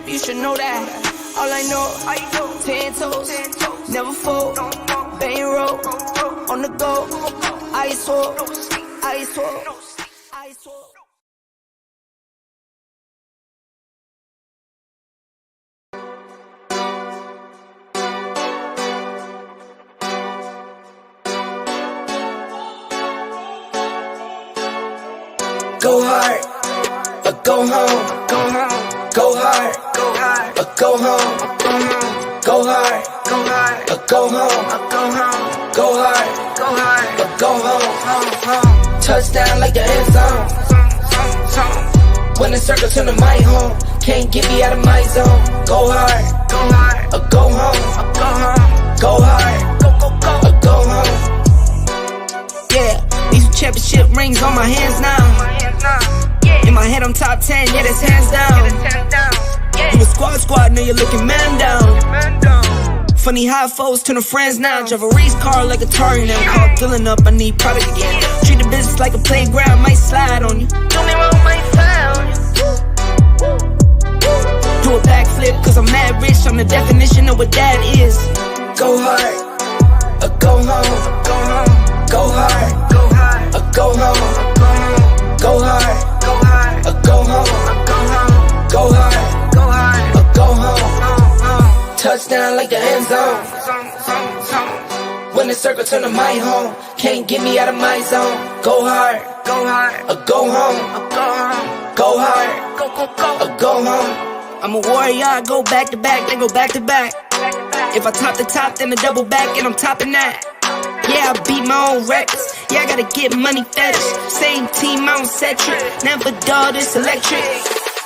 MNF, you should know that. All I know, 10 toes, never fold, bang roll, on the go, ice wall, ice wall, ice wall. Go hard, or go home, go hard, or go home, go hard, or go home, go hard, or go home. Touchdown like the end zone. When the circle turn to my home, can't get me out of my zone. Go hard, or go home, go hard, or go home. Yeah, these championship rings on my hands now. In my head I'm top 10, yeah, that's hands down. You a squad, know you're looking man down. Funny how foes turn to friends now. Drive a race car like a Atari now. Call filling up, I need product again. Treat the business like a playground, might slide on you. Don't me wrong, might slide on you. Do a backflip, cause I'm mad rich. I'm the definition of what that is. Go hard, or go home, go hard, or go home, go hard, or go home, go hard, or go home. Touchdown like the end zone. When the circle turn to my home, can't get me out of my zone. Go hard, or go home, go hard, or go home. I'm a warrior, I go back to back, then go back to back. If I top the top, then I double back, and I'm topping that. Yeah, I beat my own records. Yeah, I gotta get money fetish. Same team, I don't set trick. Never dull, this electric.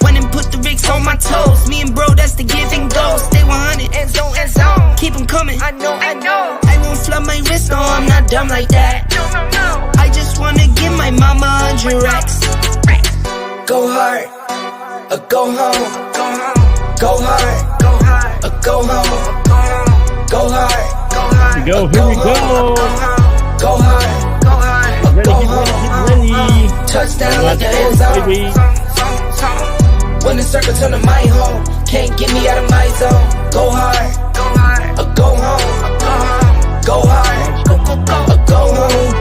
Went and put the Ricks on my toes. Me and bro, that's the give and go. Stay 100, end zone, end zone. Keep them coming, I know. I won't flood my wrist, no, I'm not dumb like that. No. I just wanna give my mama 100 racks. Go hard, or go home. Go hard, or go home. Go hard. Here we go. Go hard, or Ready, go get home. ready. Touchdown like the end zone. When the circle turn to my home, can't get me out of my zone. Go hard, or go home. Go hard, or go home.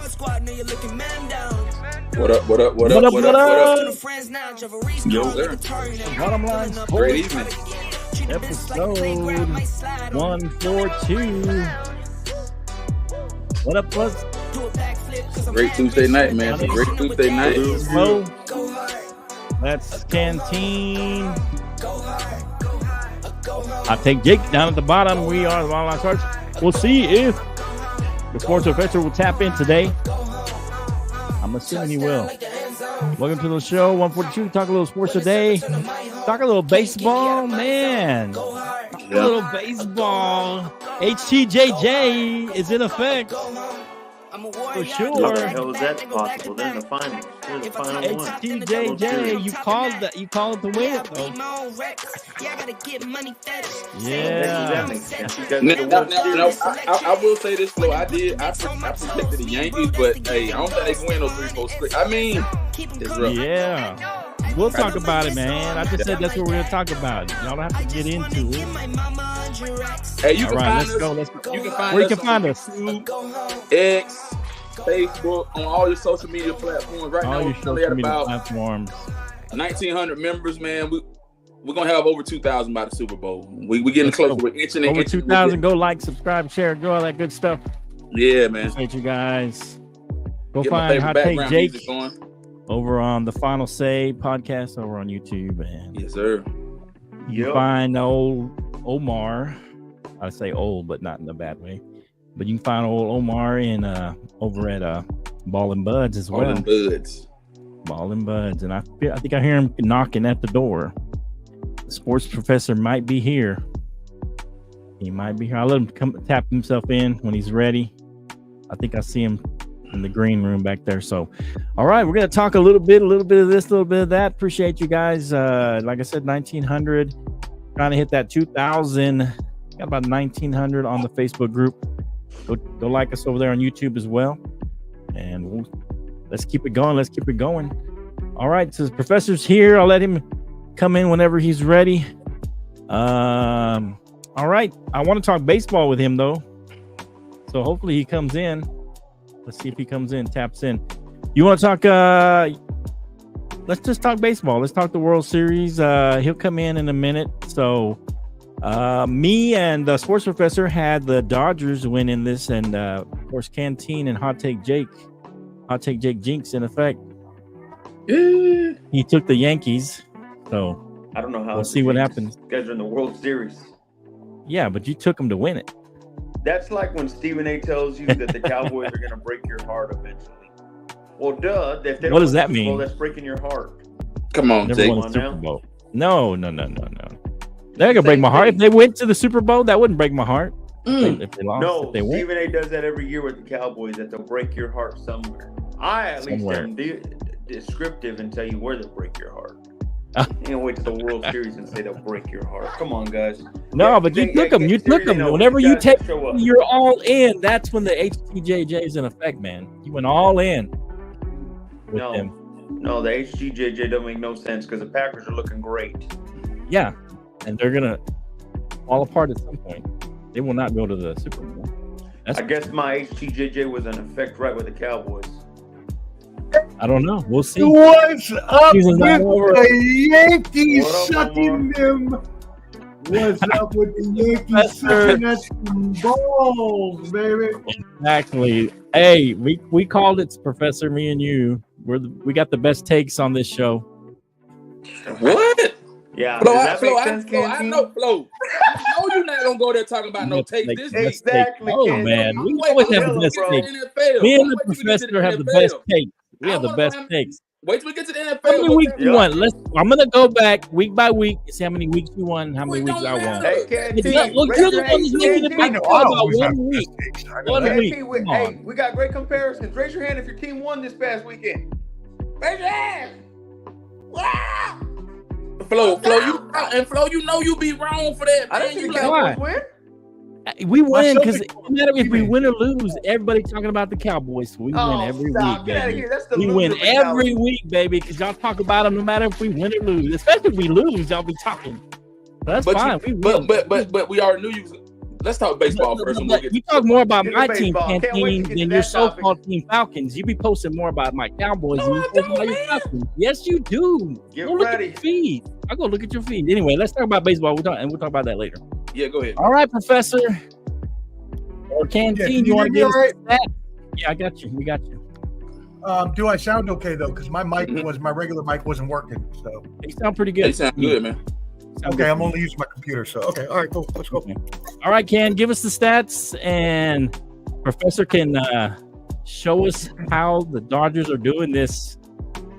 Squad, know you're looking man down. What up? Yo, there. Bottom line sports. Great evening. Episode 142. What up, Plus? Great Tuesday night, man. It's a great Tuesday night. Hello. That's Canteen. I take Jake down at the bottom. We are the Bottom Line Sports. We'll see if the sports professor will tap in today. I'm assuming he will. Welcome to the show, 142. Talk a little sports today. Talk a little baseball, man. Talk a little baseball. HTJJ is in effect. For sure. How the hell is that possible? They're in the final. They're the final one. HTJJ, you called that. You called it to win it, though. Yeah. I will say this, though. I predicted the Yankees, but hey, I don't think they can win those 3-4 split. I mean, it's rough. Yeah. We'll talk about it, man. I just said that's what we're going to talk about. Y'all don't have to get into it. Hey, you All can right, find let's us. go. Let's go. You can find Where us you can find us? X, Facebook, on all your social media platforms. Right All now, your we're social at media about platforms. 1,900 members, man. We're going to have over 2,000 by the Super Bowl. We're getting closer. We're inching and Over inching. 2,000. Go like, subscribe, share, go all that good stuff. Yeah, man. Appreciate you guys. Go Get my find favorite Hot Take background Jake music going. over on the Final Say podcast over on YouTube. And Yes, sir. you can find old Omar. I say old, but not in a bad way. But you can find old Omar in over at Ball and Buds as well. Ball and Buds. Ball and Buds, and I think I hear him knocking at the door. The sports professor might be here. He might be here. I'll let him come tap himself in when he's ready. I think I see him in the green room back there. So, all right, we're gonna talk a little bit of this, a little bit of that. Appreciate you guys. Like I said, 1,900, trying to hit that 2,000 Got about 1,900 on the Facebook group. Go like us over there on YouTube as well. And let's keep it going. Let's keep it going. All right, so the professor's here. I'll let him come in whenever he's ready. All right, I want to talk baseball with him though. So hopefully he comes in. Let's see if he comes in, taps in. You want to talk? Let's just talk baseball. Let's talk the World Series. He'll come in a minute. So me and the sports professor had the Dodgers win in this, and of course Canteen and Hot Take Jake Jinx in effect. He took the Yankees. So I don't know how. We'll see what happens. You guys are in the World Series. Yeah, but you took them to win it. That's like when Stephen A. tells you that the Cowboys are going to break your heart eventually. Well, duh. If they What don't does that win the Super Bowl, mean? that's breaking your heart. Come on, Never Jake. won a on Super now. Bowl. No. They're gonna break my heart. If they went to the Super Bowl, that wouldn't break my heart. If they lost, No, if they won. Stephen A. does that every year with the Cowboys, that they'll break your heart somewhere. I at Somewhere. least am descriptive and tell you where they'll break your heart. You can't wait to the World Series and say they'll break your heart. Come on, guys. No, Yeah, but you they- took them. they- You they took really them. know Whenever you you guys take, show up. you're all in. That's when the HTJJ is in effect, man. You went all in with them. No, the HGJJ don't make no sense because the Packers are looking great. Yeah, and they're gonna fall apart at some point. They will not go to the Super Bowl. That's I guess my HGJJ was in effect right with the Cowboys. I don't know. We'll see. What's up with Season's not over. the Yankees What up, sucking them? What's up with the Yankees Professor. sucking us some balls, baby? Exactly. Hey, we called it, Professor. Me and you. We got the best takes on this show. What? Yeah, Flo, does I that make sense, know, Canteen? Flo. I know you're not gonna go there talking about no takes. This Best is take. Exactly, Oh Ken. man, we Wait, always I'm have the telling best you, bro. takes. NFL. Me and I'm the waiting till we get to professor have the NFL. best takes. We I have the wanna best know how- takes. Wait till we get to the NFL. How many weeks you Yeah. won? I'm gonna go back week by week and see how many weeks you won, how many It weeks don't I won. matter. Hey, Look, Canteen, look, raise you're the your one that's hand. making a I big know deal I about always have one the week. best takes. I know One that. week. Canteen, Come hey, on. we got great comparisons. Raise your hand if your team won this past weekend. Raise your hand. Wow. Flo, you know you be wrong for that. I Man. didn't see You the like, Cowboys win. We win show because me- it doesn't matter if we win or lose. Everybody talking about the Cowboys. So we win every stop. week, Get out of baby. here. That's the We loser win mentality. every week, baby, because y'all talk about them no matter if we win or lose. Especially if we lose, y'all be talking. That's fine. We win. but we already knew you. Let's talk baseball first. And we'll get You talk more about Get to my team, baseball. Can't wait to Canteen, get to than that your so-called team Falcons. You be posting more about my Cowboys than you I post don't, about your man. Falcons. Yes, you do. Get Go look ready. at your feed. I'll go look at your feed. Anyway, let's talk about baseball. We'll talk about that later. Yeah, go ahead. All right, Professor. Or Canteen, Yeah, you want to hear give me us that? Yeah, I got you. We got you. Do I sound okay though? Because my mic Mhm. my regular mic wasn't working. So You sound pretty good. They sound good, man. Sound okay, good. I'm only using my computer. So okay, all right, cool. Let's go. Okay. All right, Ken, give us the stats, and Professor can show us how the Dodgers are doing this.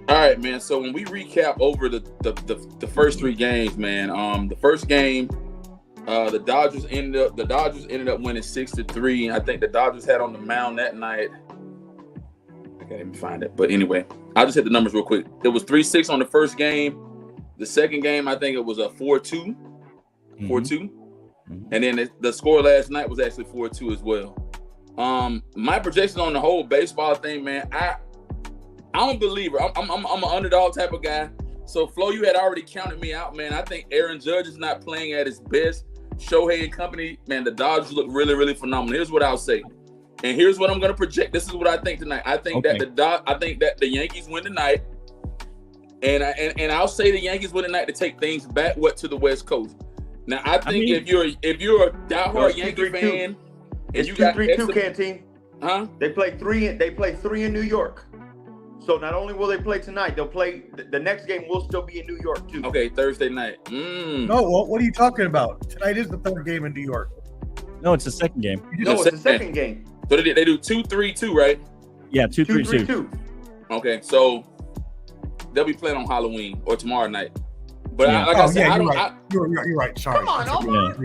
All right, man. So when we recap over the first three games, man, the first game, the Dodgers ended up winning 6-3. I think the Dodgers had on the mound that night. I can't even find it, but anyway, I'll just hit the numbers real quick. It was 3-6 on the first game. The second game, I think it was a 4-2, 4-2, and then the score last night was actually 4-2 as well. My projection on the whole baseball thing, man, I'm a believer. I'm an underdog type of guy. So, Flo, you had already counted me out, man. I think Aaron Judge is not playing at his best. Shohei and company, man, the Dodgers look really, really phenomenal. Here's what I'll say, and here's what I'm going to project. This is what I think tonight. I think that the Yankees win tonight, and I'll say the Yankees win tonight to take things back to the West Coast. Now, I think if you're a diehard Yankee fan, and It's you got 2-3-2, Canteen. huh? They play three in New York. So not only will they play tonight, they'll play the next game will still be in New York too. Okay, Thursday night. No, what are you talking about? Tonight is the third game in New York. No, it's the second game. No, it's the second game. So they do 2-3-2, right? Yeah, 2-3-2. 2-3-2. Okay, so they'll be playing on Halloween or tomorrow night. But Yeah. I said, you're I don't. right. You're right. Sorry. Come on, Omar.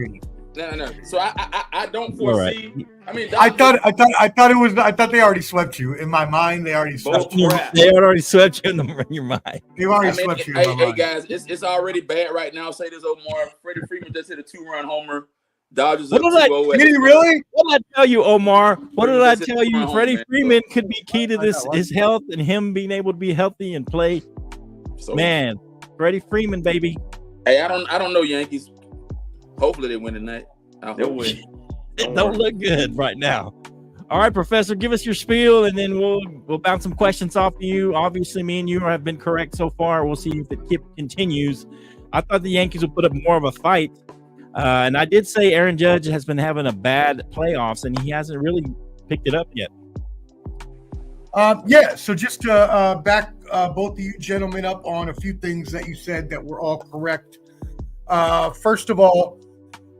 No. So I don't You're foresee. right. I mean, I thought they already swept you. In my mind, they already swept you. Crap. They already swept you in your mind. They've already I mean, swept you in my hey mind. guys, it's already bad right now. Say this, Omar. Freddie Freeman just hit a 2-run homer. Dodgers What up did I- 2-0. Did he really? What did I tell you, Omar? What did I tell you? Home, Freddie man. Freeman could be key to this, his health and him being able to be healthy and play. So, Man, Freddie Freeman, baby. hey, I don't know Yankees. Hopefully they win tonight. They'll win. It don't look good right now. All right, Professor, give us your spiel, and then we'll bounce some questions off of you. Obviously, me and you have been correct so far. We'll see if it continues. I thought the Yankees would put up more of a fight, and I did say Aaron Judge has been having a bad playoffs, and he hasn't really picked it up yet. Yeah, so just to back both of you gentlemen up on a few things that you said that were all correct. First of all,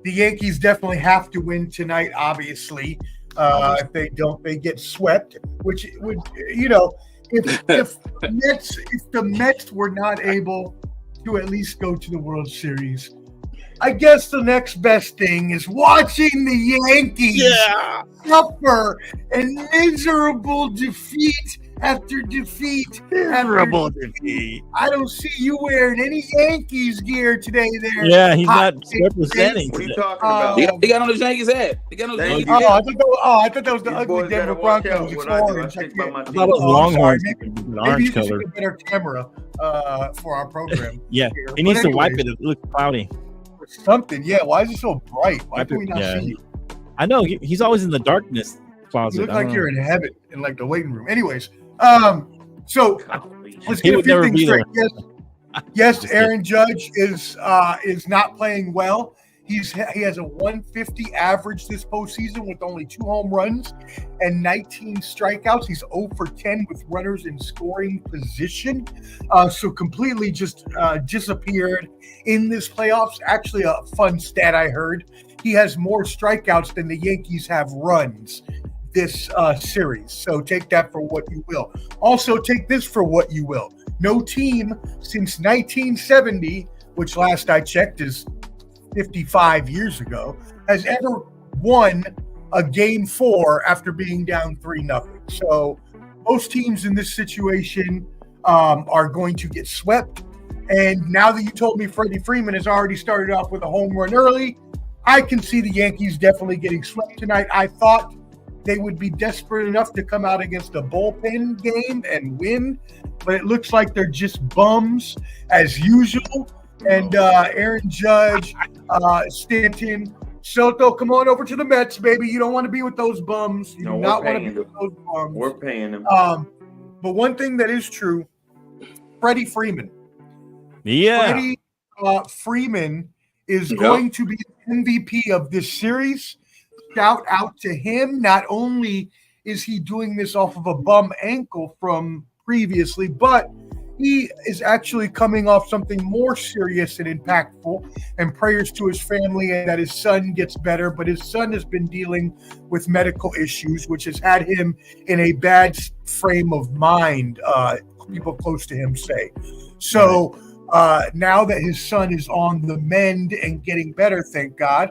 the Yankees definitely have to win tonight, obviously. If they don't, they get swept, which would, if the Mets were not able to at least go to the World Series, I guess the next best thing is watching the Yankees suffer and miserable defeat after defeat. Terrible defeat. I don't see you wearing any Yankees gear today there. Yeah, he's Hot not take. representing. What are you today. talking about? He got on his Yankees hat. He got on his Yankees Thank you. hat. I thought that was the These ugly boys Denver better watch out Broncos. It's what I do. I orange. stick by my I team. thought it was Oh, I'm sorry. Longhorns. Maybe Orange you should color. get a better camera for our program. Yeah, here. he needs But to wipe anyways, it. It looks cloudy. or something. Yeah, why is it so bright? Why Wipe can we it, not yeah. see you? I know he's always in the darkness closet. You look I like don't you're know. in heaven in like the waiting room. Anyways, so let's He get a would few never things be straight. there. Yes, Aaron Judge is not playing well. He has a 150 average this postseason with only 2 home runs and 19 strikeouts. He's 0 for 10 with runners in scoring position. So completely just disappeared in this playoffs. Actually, a fun stat I heard. He has more strikeouts than the Yankees have runs this series. So take that for what you will. Also, take this for what you will. No team since 1970, which last I checked is 55 years ago, has ever won a game 4 after being down 3-0. So most teams in this situation are going to get swept. And now that you told me Freddie Freeman has already started off with a home run early, I can see the Yankees definitely getting swept tonight. I thought they would be desperate enough to come out against a bullpen game and win, but it looks like they're just bums as usual. And Aaron Judge, Stanton, Soto, come on over to the Mets, baby. You don't want to be with those bums. You No, do we're not want to paying be with those bums. We're paying them. But one thing that is true, Freddie Freeman. Yeah. Freddie Freeman is going to be the MVP of this series. Shout out to him. Not only is he doing this off of a bum ankle from previously, but he is actually coming off something more serious and impactful, and prayers to his family and that his son gets better. But his son has been dealing with medical issues, which has had him in a bad frame of mind, people close to him say. So now that his son is on the mend and getting better, thank God,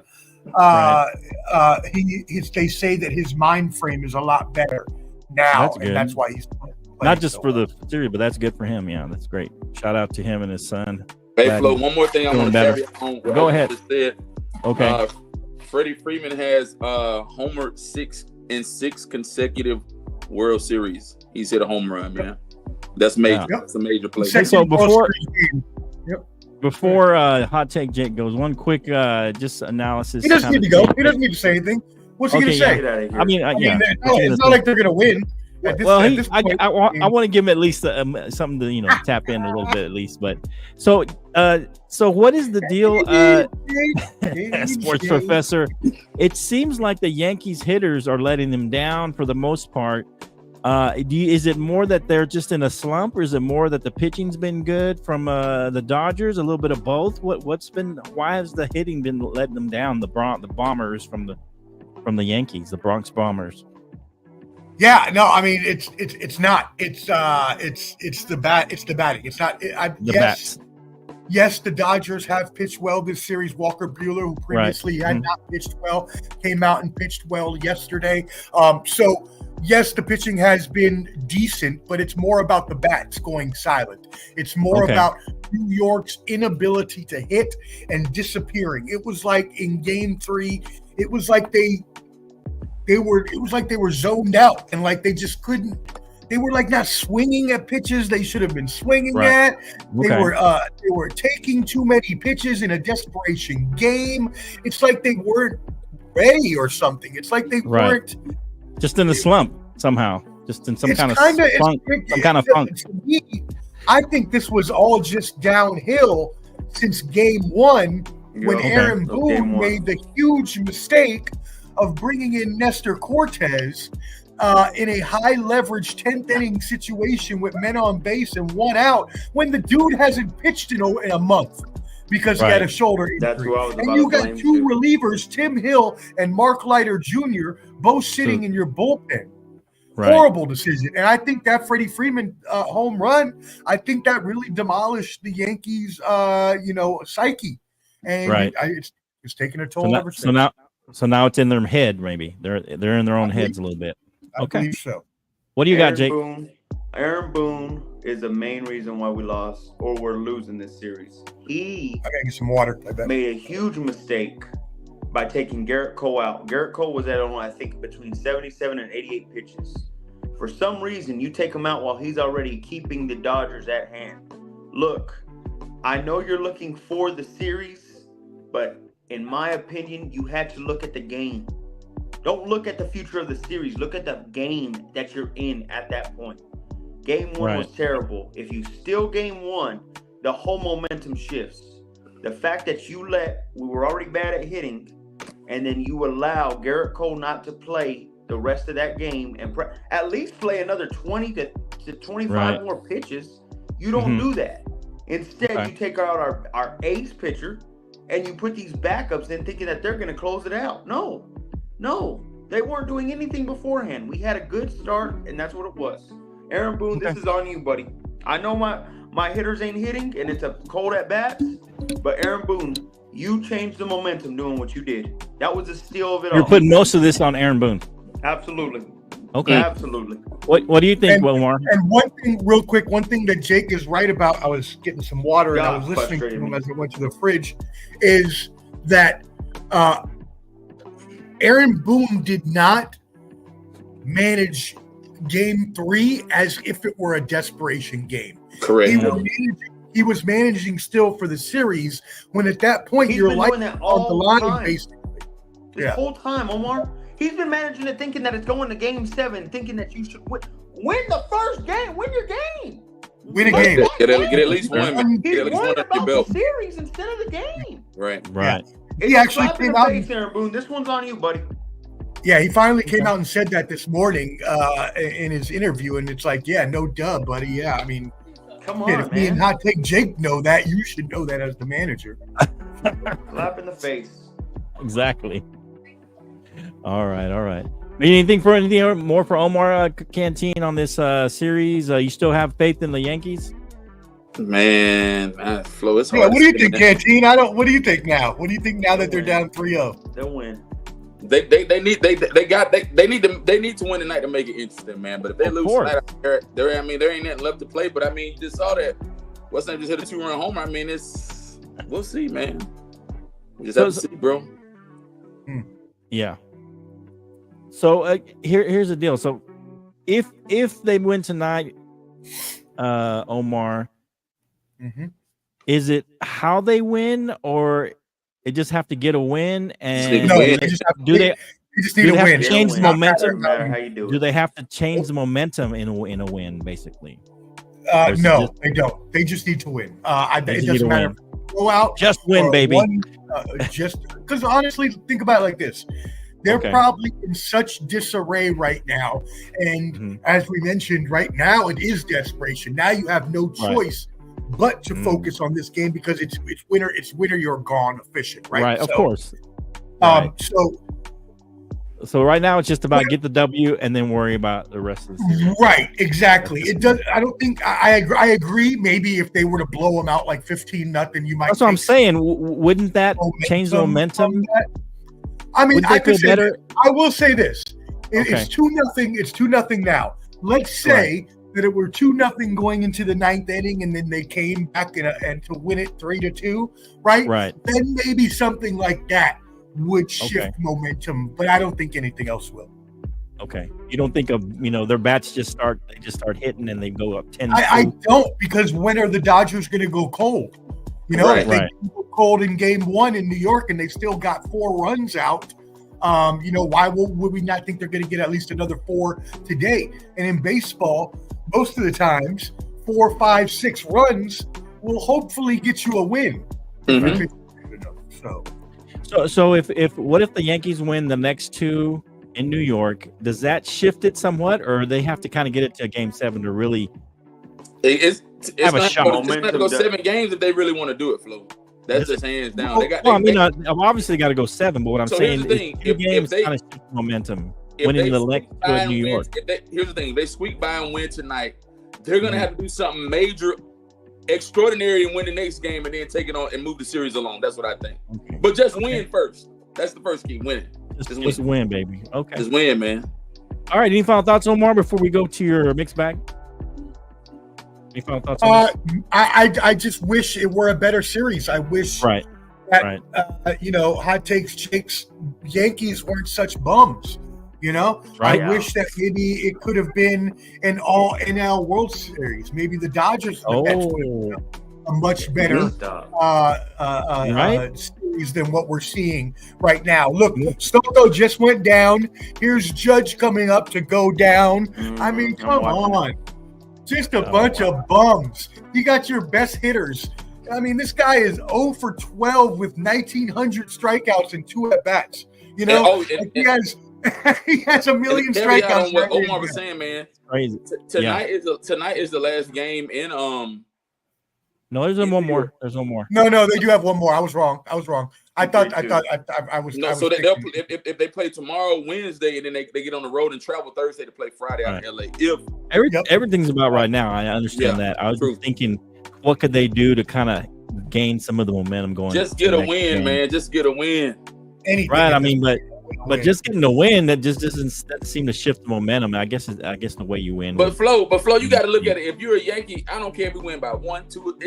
they say that his mind frame is a lot better now, That's good. and that's why he's playing Not just so for well. the series, but that's good for him. Yeah, that's great. Shout out to him and his son. Hey, Glad Flo, he's one more thing I doing want to better. carry on. what Go I ahead. just said. Okay. Freddie Freeman has homered 6 in 6 consecutive World Series. He's hit a home run, man. That's major. Yeah. That's a major play. So Second before- World Series game. Before Hot Take Jake goes, one quick just analysis. He doesn't kind need of to go. thing. He doesn't need to say anything. What's he Okay, going to say? Get out of here. I mean, yeah. It's not like they're going to win. At this, Well, at this point, I want to give him at least something to tap in a little bit at least. But so what is the deal, Sports Professor? It seems like the Yankees hitters are letting them down for the most part. Is it more that they're just in a slump, or is it more that the pitching's been good from the Dodgers? A little bit of both. Why has the hitting been letting them down? The Bombers from the Yankees, the Bronx Bombers. Yeah, no, I mean it's not. It's the batting. It's not. Bats. Yes, the Dodgers have pitched well this series. Walker Buehler, who previously had not pitched well, came out and pitched well yesterday. So yes, the pitching has been decent, but it's more about the bats going silent. It's more about New York's inability to hit and disappearing. It was like in Game 3, it was like they were zoned out and like they just couldn't. They were like not swinging at pitches they should have been swinging at. They were taking too many pitches in a desperation game. It's like they weren't ready or something. It's like they weren't just in a slump somehow. Just in some kind of funk. To me, I think this was all just downhill since Game 1 when Aaron Boone made the huge mistake of bringing in Nestor Cortez in a high leverage 10th inning situation with men on base and 1 out when the dude hasn't pitched in a month because he had a shoulder injury. That's who I was about and you to got blame two too. relievers, Tim Hill and Mark Leiter Jr., both sitting in your bullpen. Right. Horrible decision. And I think that Freddie Freeman home run, I think that really demolished the Yankees psyche. And it's taking a toll ever since. So now it's in their head, maybe. They're in their own heads a little bit. I believe so. What do you got, Jake? Aaron Boone is the main reason why we lost or we're losing this series. He I gotta get some water. made a huge mistake by taking Garrett Cole out. Garrett Cole was at I think between 77 and 88 pitches. For some reason, you take him out while he's already keeping the Dodgers at hand. Look, I know you're looking for the series, but in my opinion, you had to look at the game. Don't look at the future of the series. Look at the game that you're in at that point. Game 1 was terrible. If you steal Game 1, the whole momentum shifts. The fact that we were already bad at hitting, and then you allow Garrett Cole not to play the rest of that game and at least play another 20 to 25 more pitches. You don't do that. Instead, you take out our ace pitcher and you put these backups in thinking that they're going to close it out. No, they weren't doing anything beforehand. We had a good start, and that's what it was. Aaron Boone, this is on you, buddy. I know my hitters ain't hitting, and it's a cold at bats, but Aaron Boone, you changed the momentum doing what you did. That was a steal of it all. You're putting most of this on Aaron Boone. Absolutely. Okay. Absolutely. What do you think, Omar? And one thing that Jake is right about, I was getting some water and I was listening to him as I went to the fridge, is that Aaron Boone did not manage Game 3 as if it were a desperation game. Correct. He was managing still for the series when at that point your life on the line, basically. This whole time, Omar. He's been managing it thinking that it's going to Game 7, thinking that you should win the first game. Win your game. Win a game. Get at least one. He's worried about the series instead of the game. Right. He actually came out. Aaron Boone. This one's on you, buddy. Yeah, he finally came out and said that this morning in his interview, and it's like, no duh, buddy. Yeah, I mean, come on, if me and Hot Take Jake know that, you should know that as the manager. Slap in the face. Exactly. All right. Anything more for Omar Canteen on this series? You still have faith in the Yankees? Man, Flo, it's hard. What do you think, Canteen? What do you think now? What do you think now that they're down 3-0? They'll win. They need to win tonight to make it interesting, man. But if they lose tonight, there ain't nothing left to play. But I mean, you just saw that what's name just hit a 2-run homer. I mean, we'll see, man. We just have to see, bro. Yeah. So here's the deal. So if they win tonight, Omar, is it how they win, or they just have to get a win? And they just need to win. Change the momentum. No matter how you do it. Do they have to change the momentum in a win, basically? No, they don't. They just need to win. It doesn't matter. Go out, just win, baby. Just because honestly, think about it like this. They're probably in such disarray right now. And as we mentioned, right now it is desperation. Now you have no choice but to focus on this game because it's winner you're gone efficient, right? Right, of course. So right now it's just about get the W and then worry about the rest of the season. Right, exactly. It does. I don't think I agree. Maybe if they were to blow them out like 15-0, you might. That's what I'm saying. Wouldn't that change the momentum? I mean, I will say this: It's 2-0. It's 2-0 now. Let's say that it were 2-0 going into the ninth inning, and then they came back and to win it 3-2, right? Right. Then maybe something like that would shift momentum, but I don't think anything else will. Okay. You don't think of, their bats just start hitting and they go up 10. I don't, because when are the Dodgers going to go cold? If they go cold in game 1 in New York and they still got 4 runs out, why would we not think they're going to get at least another 4 today? And in baseball, most of the times, 4, 5, 6 runs will hopefully get you a win. Mm-hmm. So if what if the Yankees win the next 2 in New York? Does that shift it somewhat, or they have to kind of get it to Game 7 to really have a shot? It's going to go 7 games if they really want to do it, Flo. That's just hands down. Obviously got to go 7, but what I'm saying is 2 games kind of shift momentum. Winning the next 2 in New York. Here's the thing: if they squeak by and win tonight, they're going to have to do something major, extraordinary, and win the next game, and then take it on and move the series along. That's what I think. Okay. But just win first. That's the first key. Winning. Just win, baby. Okay. Just win, man. All right. Any final thoughts, Omar, before we go to your mixed bag? Any final thoughts on this? I just wish it were a better series. I wish that Hot Takes Jake's Yankees weren't such bums. I wish that maybe it could have been an all NL World Series. Maybe the Dodgers a much better series than what we're seeing right now. Look, Soto just went down. Here's Judge coming up to go down. I mean, come on. Just a bunch of bums. You got your best hitters. I mean, this guy is 0 for 12 with 1,900 strikeouts and 2 at-bats. He has a million strikeouts. On what Omar was saying, man. Crazy. Tonight is the last game in No, there's one more. There's one more. No, they do have one more. I was wrong. I thought I was. No, so they'll if they play tomorrow, Wednesday, and then they get on the road and travel Thursday to play Friday out in LA. Everything's about right now. I understand that. I was just thinking, what could they do to kind of gain some of the momentum going? Just get a win, man. Just get a win. Anything. Right. I mean, but just getting a win that just doesn't seem to shift the momentum. I guess the way you win. But Flo, you got to look at it. If you're a Yankee, I don't care if we win by 1, 2.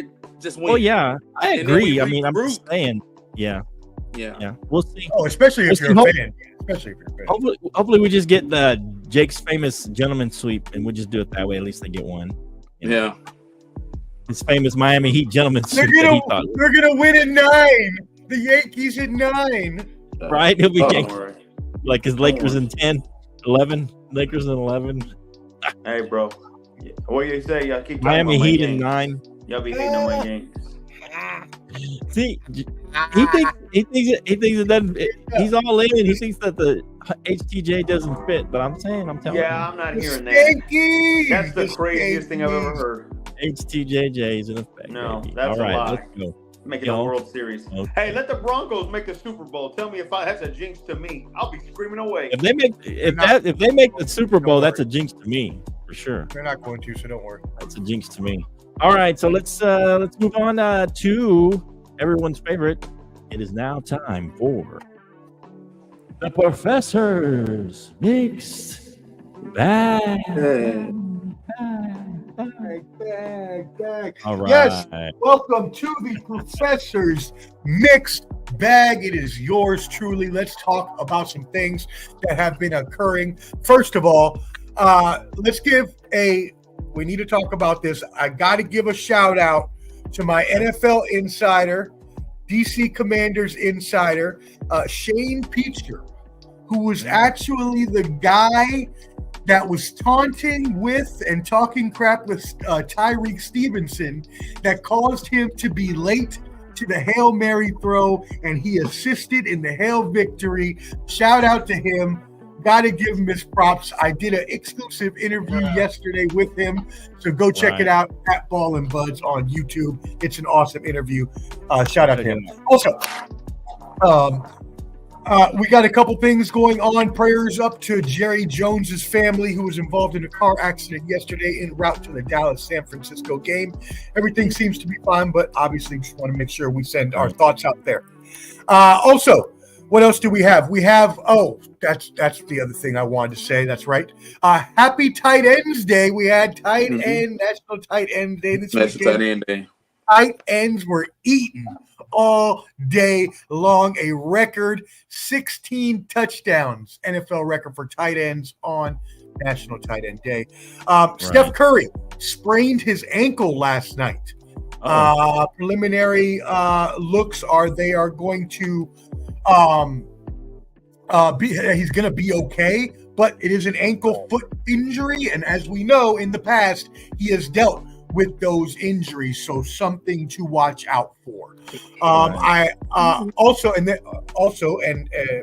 Just win. Oh yeah, I agree. I mean, I'm just saying. Yeah. We'll see. Oh, especially if you're a fan. Hopefully, we just get the Jake's famous gentleman sweep, and we'll just do it that way. At least they get one. Yeah. His famous Miami Heat gentleman sweep. They're gonna win at 9. The Yankees at 9. Right? He'll be like his Lakers in 10, 11. Lakers in 11. Hey, bro. What you say? Y'all keep Miami Heat in 9. Y'all be hating on my games. See, he thinks it doesn't. He's all in. He thinks that the HTJ doesn't fit. But I'm telling you. Yeah, I'm not hearing that. That's the craziest thing I've ever heard. HTJJ is in effect. No, baby. that's all right, a lie. let's go. Make it a World Series. Okay. Hey, let the Broncos make the Super Bowl. Tell me if that's a jinx to me. I'll be screaming away. If they make the Super Bowl, that's a jinx to me for sure. They're not going to, so don't worry. That's a jinx to me. All right, so let's move on to everyone's favorite. It is now time for the Professor's Mixed Bag. Bag. All right. Yes, welcome to the Professor's Mixed Bag. It is yours truly. Let's talk about some things that have been occurring. First of all, we need to talk about this. I got to give a shout out to my NFL insider, DC Commanders insider, Shane Peacher, who was actually the guy that was taunting with and talking crap with Tyreek Stevenson that caused him to be late to the Hail Mary throw, and he assisted in the Hail victory. Shout out to him. Got to give him his props. I did an exclusive interview yesterday with him, so go check it out at Ball and Buds on YouTube. It's an awesome interview. Shout out to him. Also, we got a couple things going on. Prayers up to Jerry Jones's family, who was involved in a car accident yesterday en route to the Dallas-San Francisco game. Everything seems to be fine, but obviously just want to make sure we send our thoughts out there. Also, What else do we have? We have that's the other thing I wanted to say. That's right. Happy Tight Ends Day. We had National Tight Ends Day this National weekend. Tight End Day. Tight ends were eaten all day long. A record 16 touchdowns, NFL record for tight ends on National Tight End Day. Steph Curry sprained his ankle last night. Preliminary looks are they are going to he's going to be okay, but it is an ankle foot injury, and as we know in the past, he has dealt with those injuries, so something to watch out for. I also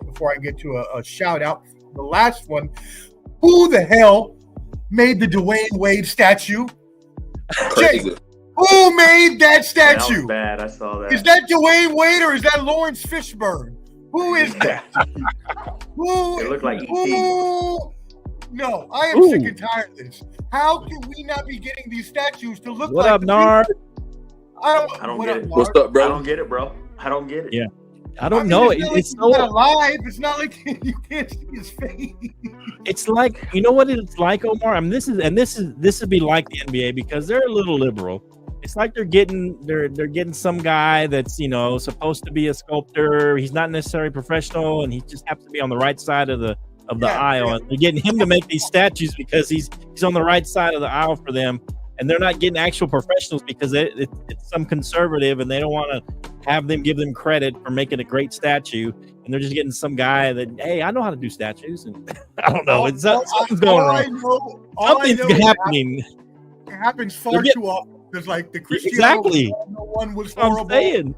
before I get to a shout out, the last one, who the hell made the Dwayne Wade statue? Crazy. Jay, who made that statue? That was bad. I saw that. Is that Dwayne Wade or is that Lawrence Fishburne? Who is that? Who? It looked like who? No, I am sick and tired of this. How can we not be getting these statues to look What like up, Nard? I don't get it. What's up, bro? I don't get it, bro. I don't get it. Yeah. I don't know. It's not alive. It's not like you can't see his face. It's like, you know what it's like, Omar? I mean, this would be like the NBA because they're a little liberal. It's like they're getting some guy that's, you know, supposed to be a sculptor. He's not necessarily professional, and he just happens to be on the right side of the aisle. And they're getting him to make these statues because he's on the right side of the aisle for them. And they're not getting actual professionals because it's some conservative, and they don't want to have them give them credit for making a great statue. And they're just getting some guy that, hey, I know how to do statues. And I don't know. Something's going wrong. Something's happening. It happens far too often. Because like the Cristiano one was horrible. And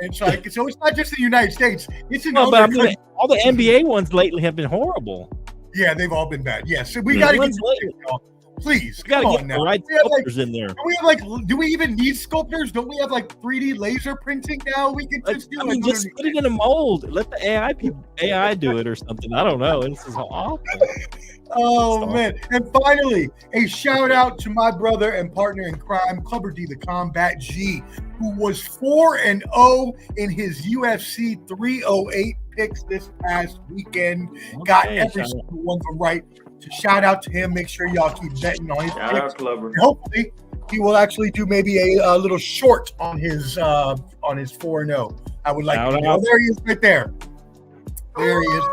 it's like, so it's not just the United States. It's in all the NBA ones lately have been horrible. Yeah, they've all been bad. Yes, so we got to get please. We got to get the right sculptors in there. Do we even need sculptors? Don't we have like 3D laser printing now? We can just do it. Just put it in a mold. Let the AI do it or something. I don't know. This is awful. Oh man! And finally, a shout out to my brother and partner in crime, Clubber D, the Combat G, who was 4-0 in his UFC 308 picks this past weekend. Got every single one from right. So shout out to him. Make sure y'all keep betting on his shout picks. Out, Clubber. Hopefully, he will actually do maybe a little short on his 4-0. I would like to know. There he is, right there. There he is.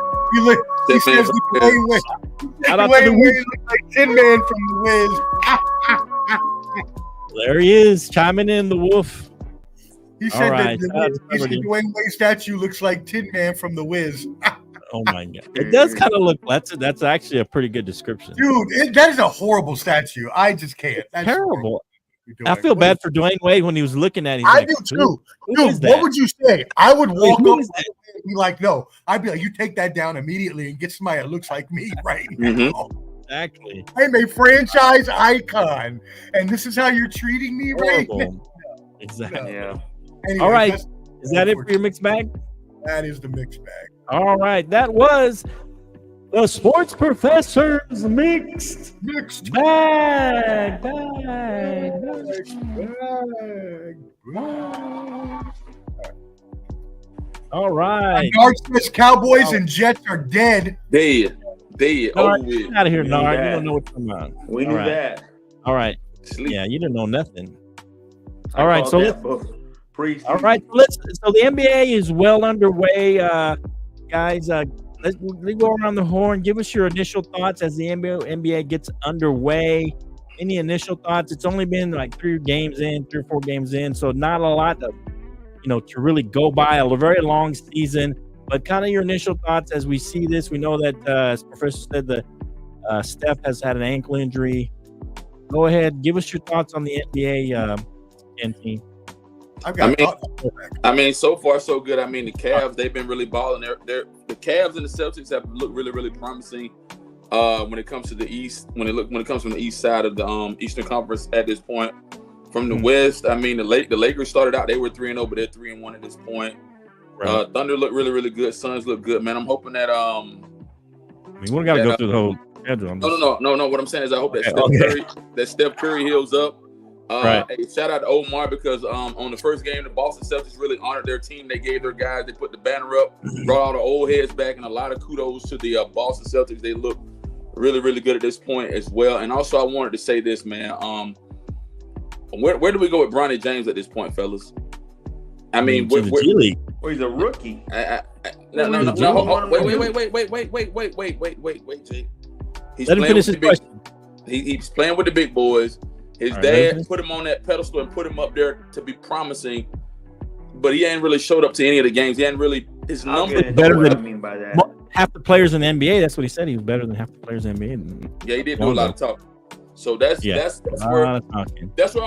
He says Dwayne Wade. Dwayne Wade looks like Tin Man from The Wiz. There he is, chiming in, the wolf. He said that the Dwayne Wade statue looks like Tin Man from The Wiz. Oh my god, it does kind of look. That's actually a pretty good description, dude. That is a horrible statue. I just can't. That's terrible. I feel bad for Dwayne Wade when he was looking at it. I do too. Dude, what would you say? I would walk up and be like, no. I'd be like, you take that down immediately and get somebody that looks like me right now. Exactly. I'm a franchise icon, and this is how you're treating me right now. Exactly. Yeah. Anyways, all right. Is that it for your mixed bag? That is the mixed bag. All right. That was the Sports Professor's mixed bag. All right. Narcissist Cowboys and Jets are dead. Dead. Nard, get out of here, Nard. You don't know what's going on. We knew that. All right. Sleep. Yeah, you didn't know nothing. All right. So all right. So the NBA is well underway, guys. Let's go around the horn. Give us your initial thoughts as the NBA gets underway. Any initial thoughts? It's only been like 3 or 4 games in, so not a lot to really go by. A very long season, but kind of your initial thoughts as we see this. We know that, as Professor said, the Steph has had an ankle injury. Go ahead, give us your thoughts on the NBA team. I mean, so far so good. I mean, the Cavs, they've been really balling. The Cavs and the Celtics have looked really, really promising when it comes to the East. When it comes from the East side of the Eastern Conference at this point. From the West, I mean, the Lakers started out, they were 3-0, but they're 3-1 at this point. Right. Thunder look really, really good. Suns look good, man. I'm hoping that we don't got to go through the whole schedule. No. What I'm saying is, I hope that Steph Curry heals up. Right. Hey, shout out to Omar because on the first game, the Boston Celtics really honored their team. They gave their guys, they put the banner up, brought all the old heads back, and a lot of kudos to the Boston Celtics. They look really, really good at this point as well. And also, I wanted to say this, man. Where do we go with Bronny James at this point, fellas? I mean, to the G League. Well, he's a rookie. No. Wait, Jake. Let him finish his question. He's playing with the big boys. His dad put him on that pedestal and put him up there to be promising, but he ain't really showed up to any of the games. He ain't really his numbers better than I mean by that. half the players in the NBA. That's what he said. He was better than half the players in the NBA. Yeah, he did do a lot of talking. So that's where I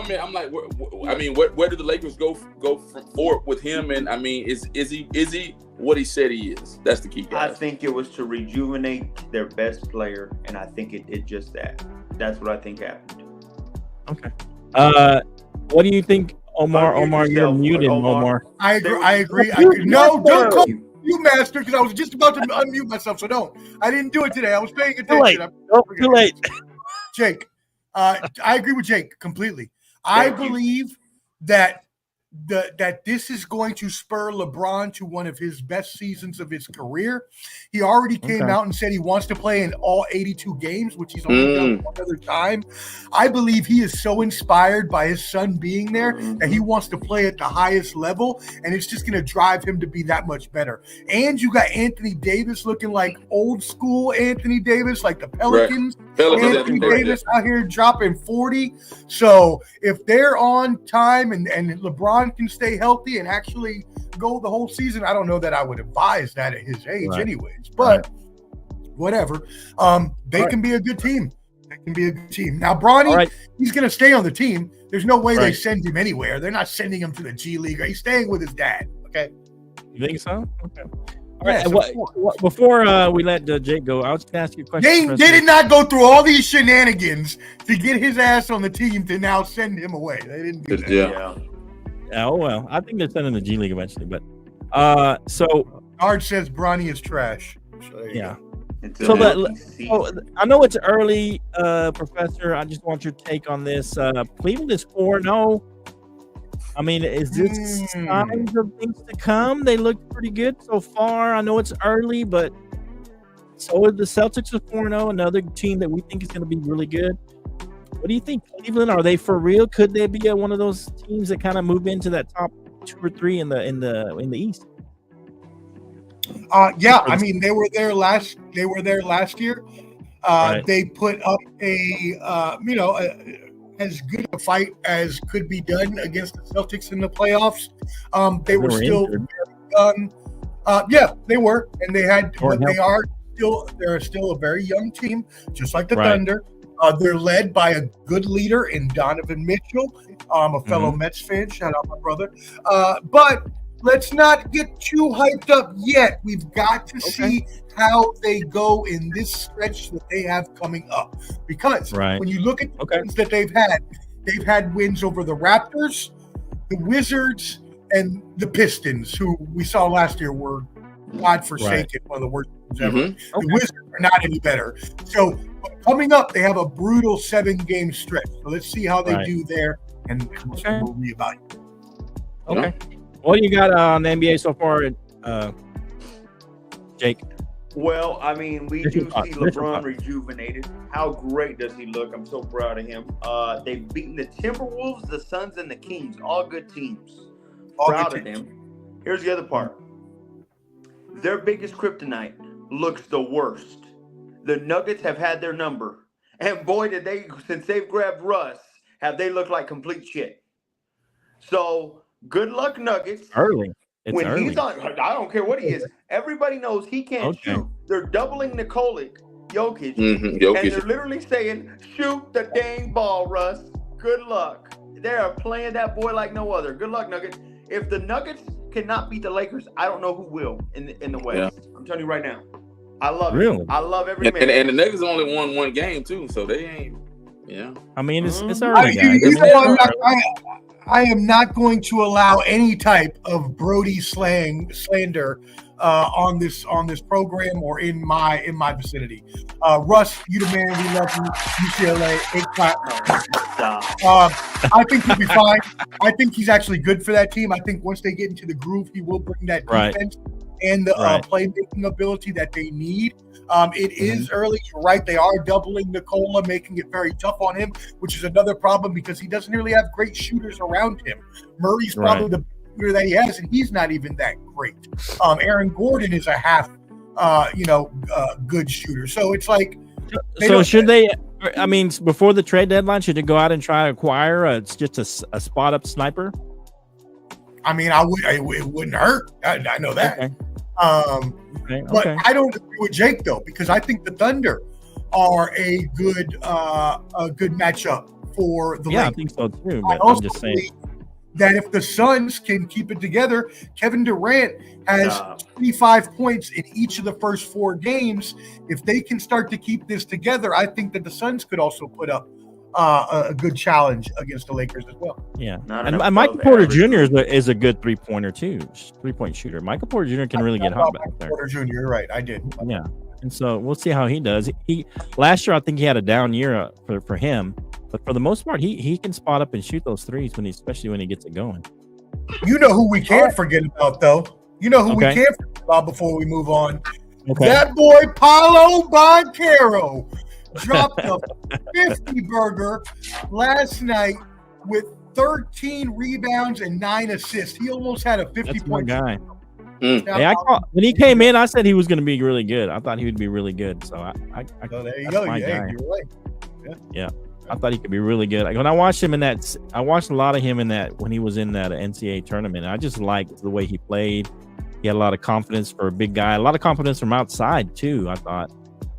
mean. I'm like, where do the Lakers go forward with him? And I mean, is he what he said he is? That's the key, guys. I think it was to rejuvenate their best player, and I think it did just that. That's what I think happened. Okay. What do you think, Omar? Omar, you're muted, Omar. I agree. No, don't call you master, because I was just about to unmute myself. So don't. I didn't do it today. I was paying attention. Too late. Jake, I agree with Jake completely. I believe that this is going to spur LeBron to one of his best seasons of his career. He already came out and said he wants to play in all 82 games, which he's only done one other time. I believe he is so inspired by his son being there that he wants to play at the highest level, and it's just going to drive him to be that much better. And you got Anthony Davis looking like old school Anthony Davis, like the Pelicans. Right. Anthony Davis out here dropping 40. So if they're on time and LeBron can stay healthy and actually go the whole season, I don't know that I would advise that at his age anyways, but whatever. They can be a good team. They can be a good team. Now, Bronny, he's going to stay on the team. There's no way they send him anywhere. They're not sending him to the G League. He's staying with his dad, okay? You think so? Okay. All right. Before we let Jake go, I was going to ask you a question. They did not go through all these shenanigans to get his ass on the team to now send him away. They didn't do that. Yeah. Oh, well, I think they're sending the G League eventually. But so Art says Bronny is trash. So yeah. So I know it's early, Professor. I just want your take on this. Cleveland is 4-0. I mean, is this signs of things to come? They look pretty good so far. I know it's early, but so the Celtics are 4-0, another team that we think is going to be really good. What do you think, Cleveland? Are they for real? Could they be one of those teams that kind of move into that top 2 or 3 in the East? Yeah, I mean they were there last year. They put up as good a fight as could be done against the Celtics in the playoffs. They were still very young. Yeah, they were, and they're still a very young team, just like the Thunder. They're led by a good leader in Donovan Mitchell, a fellow Mets fan. Shout out my brother. But let's not get too hyped up yet. We've got to see how they go in this stretch that they have coming up. Because when you look at the wins that they've had wins over the Raptors, the Wizards, and the Pistons, who we saw last year were godforsaken, one of the worst teams ever. The Wizards are not any better. So coming up, they have a brutal 7-game stretch. So let's see how they do there, and we'll reevaluate. Okay. What do you got on the NBA so far, Jake? Well, I mean, we do see LeBron rejuvenated. How great does he look? I'm so proud of him. They've beaten the Timberwolves, the Suns, and the Kings. All good teams. Proud of them. Here's the other part. Their biggest kryptonite looks the worst. The Nuggets have had their number. And boy, since they've grabbed Russ, have they looked like complete shit. So, good luck, Nuggets. Early. He's on, I don't care what he is. Everybody knows he can't shoot. They're doubling Jokic, and they're literally saying, "Shoot the dang ball, Russ." Good luck. They are playing that boy like no other. Good luck, Nuggets. If the Nuggets cannot beat the Lakers, I don't know who will in the West. Yeah. I'm telling you right now. I love it. I love every minute. And the Nuggets only won one game too, so they ain't. Yeah. I mean, it's early, guys. I am not going to allow any type of Brody slander on this program or in my vicinity. Russ, you the man. We love you. UCLA, I think he'll be fine. I think he's actually good for that team. I think once they get into the groove, he will bring that defense and the playmaking ability that they need. It is early. You're right. They are doubling Nicola, making it very tough on him, which is another problem because he doesn't really have great shooters around him. Murray's probably the shooter that he has, and he's not even that great. Aaron Gordon is a half, good shooter. So it's like. So should they? I mean, before the trade deadline, should they go out and try to acquire just a spot up sniper? I mean, it wouldn't hurt. I know that. Okay. But I don't agree with Jake though, because I think the Thunder are a good matchup for the Lakers. I think so too. But I'm just saying that if the Suns can keep it together, Kevin Durant has 25 points in each of the first 4 games. If they can start to keep this together, I think that the Suns could also put up a good challenge against the Lakers as well. Yeah, and Michael Porter Jr. is a good 3-pointer too, 3-point shooter. Michael Porter Jr. can really get hot back there. Porter Jr. You're right, I did. Yeah, and so we'll see how he does. He last year I think he had a down year for him, but for the most part he can spot up and shoot those threes especially when he gets it going. You know who we can't forget about though. You know who we can't forget about before we move on. That boy Paolo Banchero dropped a 50 burger last night with 13 rebounds and 9 assists. He almost had a 50-point guy. Hey, when he came in, I said he was going to be really good. I thought he would be really good. So there you go. You're right. Yeah. I thought he could be really good. When I watched him I watched a lot of him in that when he was in that NCAA tournament. I just liked the way he played. He had a lot of confidence for a big guy. A lot of confidence from outside too. I thought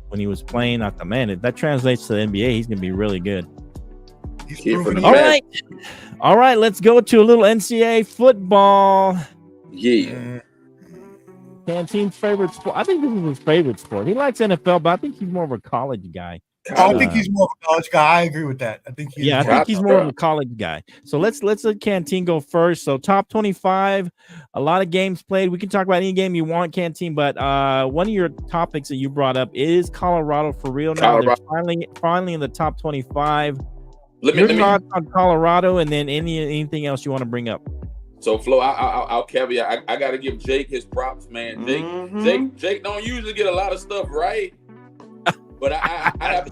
when he was playing, I thought, man, if that translates to the NBA, he's going to be really good. All right. Let's go to a little NCAA football. Yeah. Canteen's favorite sport. I think this is his favorite sport. He likes NFL, but I think he's more of a college guy. I think he's more of a college guy. I agree with that. I think he's more of a college guy. So let's let Canteen go first. So top 25, a lot of games played. We can talk about any game you want, Canteen, but one of your topics that you brought up is Colorado for real now. They're finally in the top 25. Your thoughts on Colorado, and then anything else you want to bring up. So Flo, I'll caveat. I got to give Jake his props, man. Jake don't usually get a lot of stuff right. But I have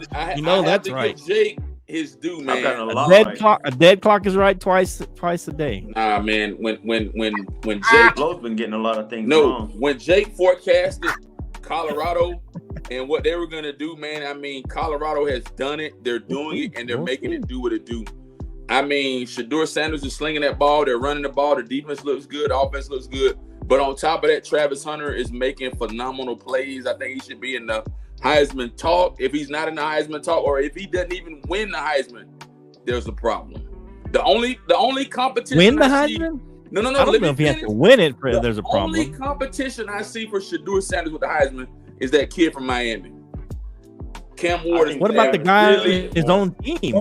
to give Jake his due, man. A dead clock is right twice a day. Nah, man. When Jake Flo's been getting a lot of things wrong. When Jake forecasted Colorado and what they were gonna do, man. I mean, Colorado has done it. They're doing it, and they're making it do what it do. I mean, Shedeur Sanders is slinging that ball. They're running the ball. The defense looks good. Offense looks good. But on top of that, Travis Hunter is making phenomenal plays. I think he should be in the Heisman talk. If he's not in the Heisman talk, or if he doesn't even win the Heisman, there's a problem. The only competition win the Heisman? No. I don't know if he has to win it. There's a problem. The only competition I see for Shedeur Sanders with the Heisman is that kid from Miami, Cam Ward. What about the guy on his own team?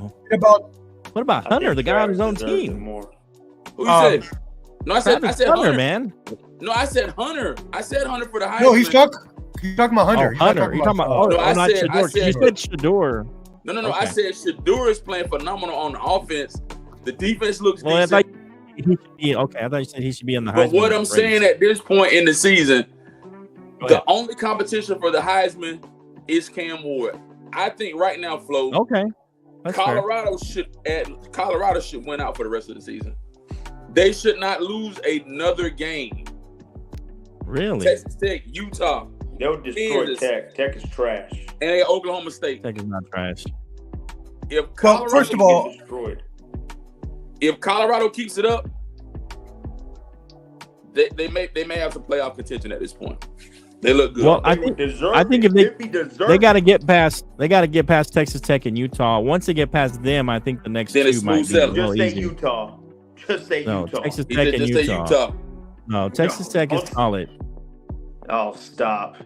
What about Hunter, the guy on his own team? Who you said? No, I said Hunter, man. No, I said Hunter. I said Hunter for the Heisman. No, he's talking about Hunter. Hunter. You're talking about not Shedeur. You said Shedeur. No. Okay. I said Shedeur is playing phenomenal on the offense. The defense looks decent. I thought you said he should be in the Heisman. But what I'm saying at this point in the season, the only competition for the Heisman is Cam Ward. I think right now, Flo. Okay. Colorado should win out for the rest of the season. They should not lose another game. Really? Texas Tech, Utah. They'll destroy Tech. Tech is trash. And Oklahoma State. Tech is not trash. First of all, if Colorado keeps it up, they may have some playoff contention at this point. They look good. Well, I think if they got to get past Texas Tech and Utah. Once they get past them, I think the next two might be a little easy. Just say Utah. Texas Tech and Utah. No, Texas Tech is solid. Oh, stop!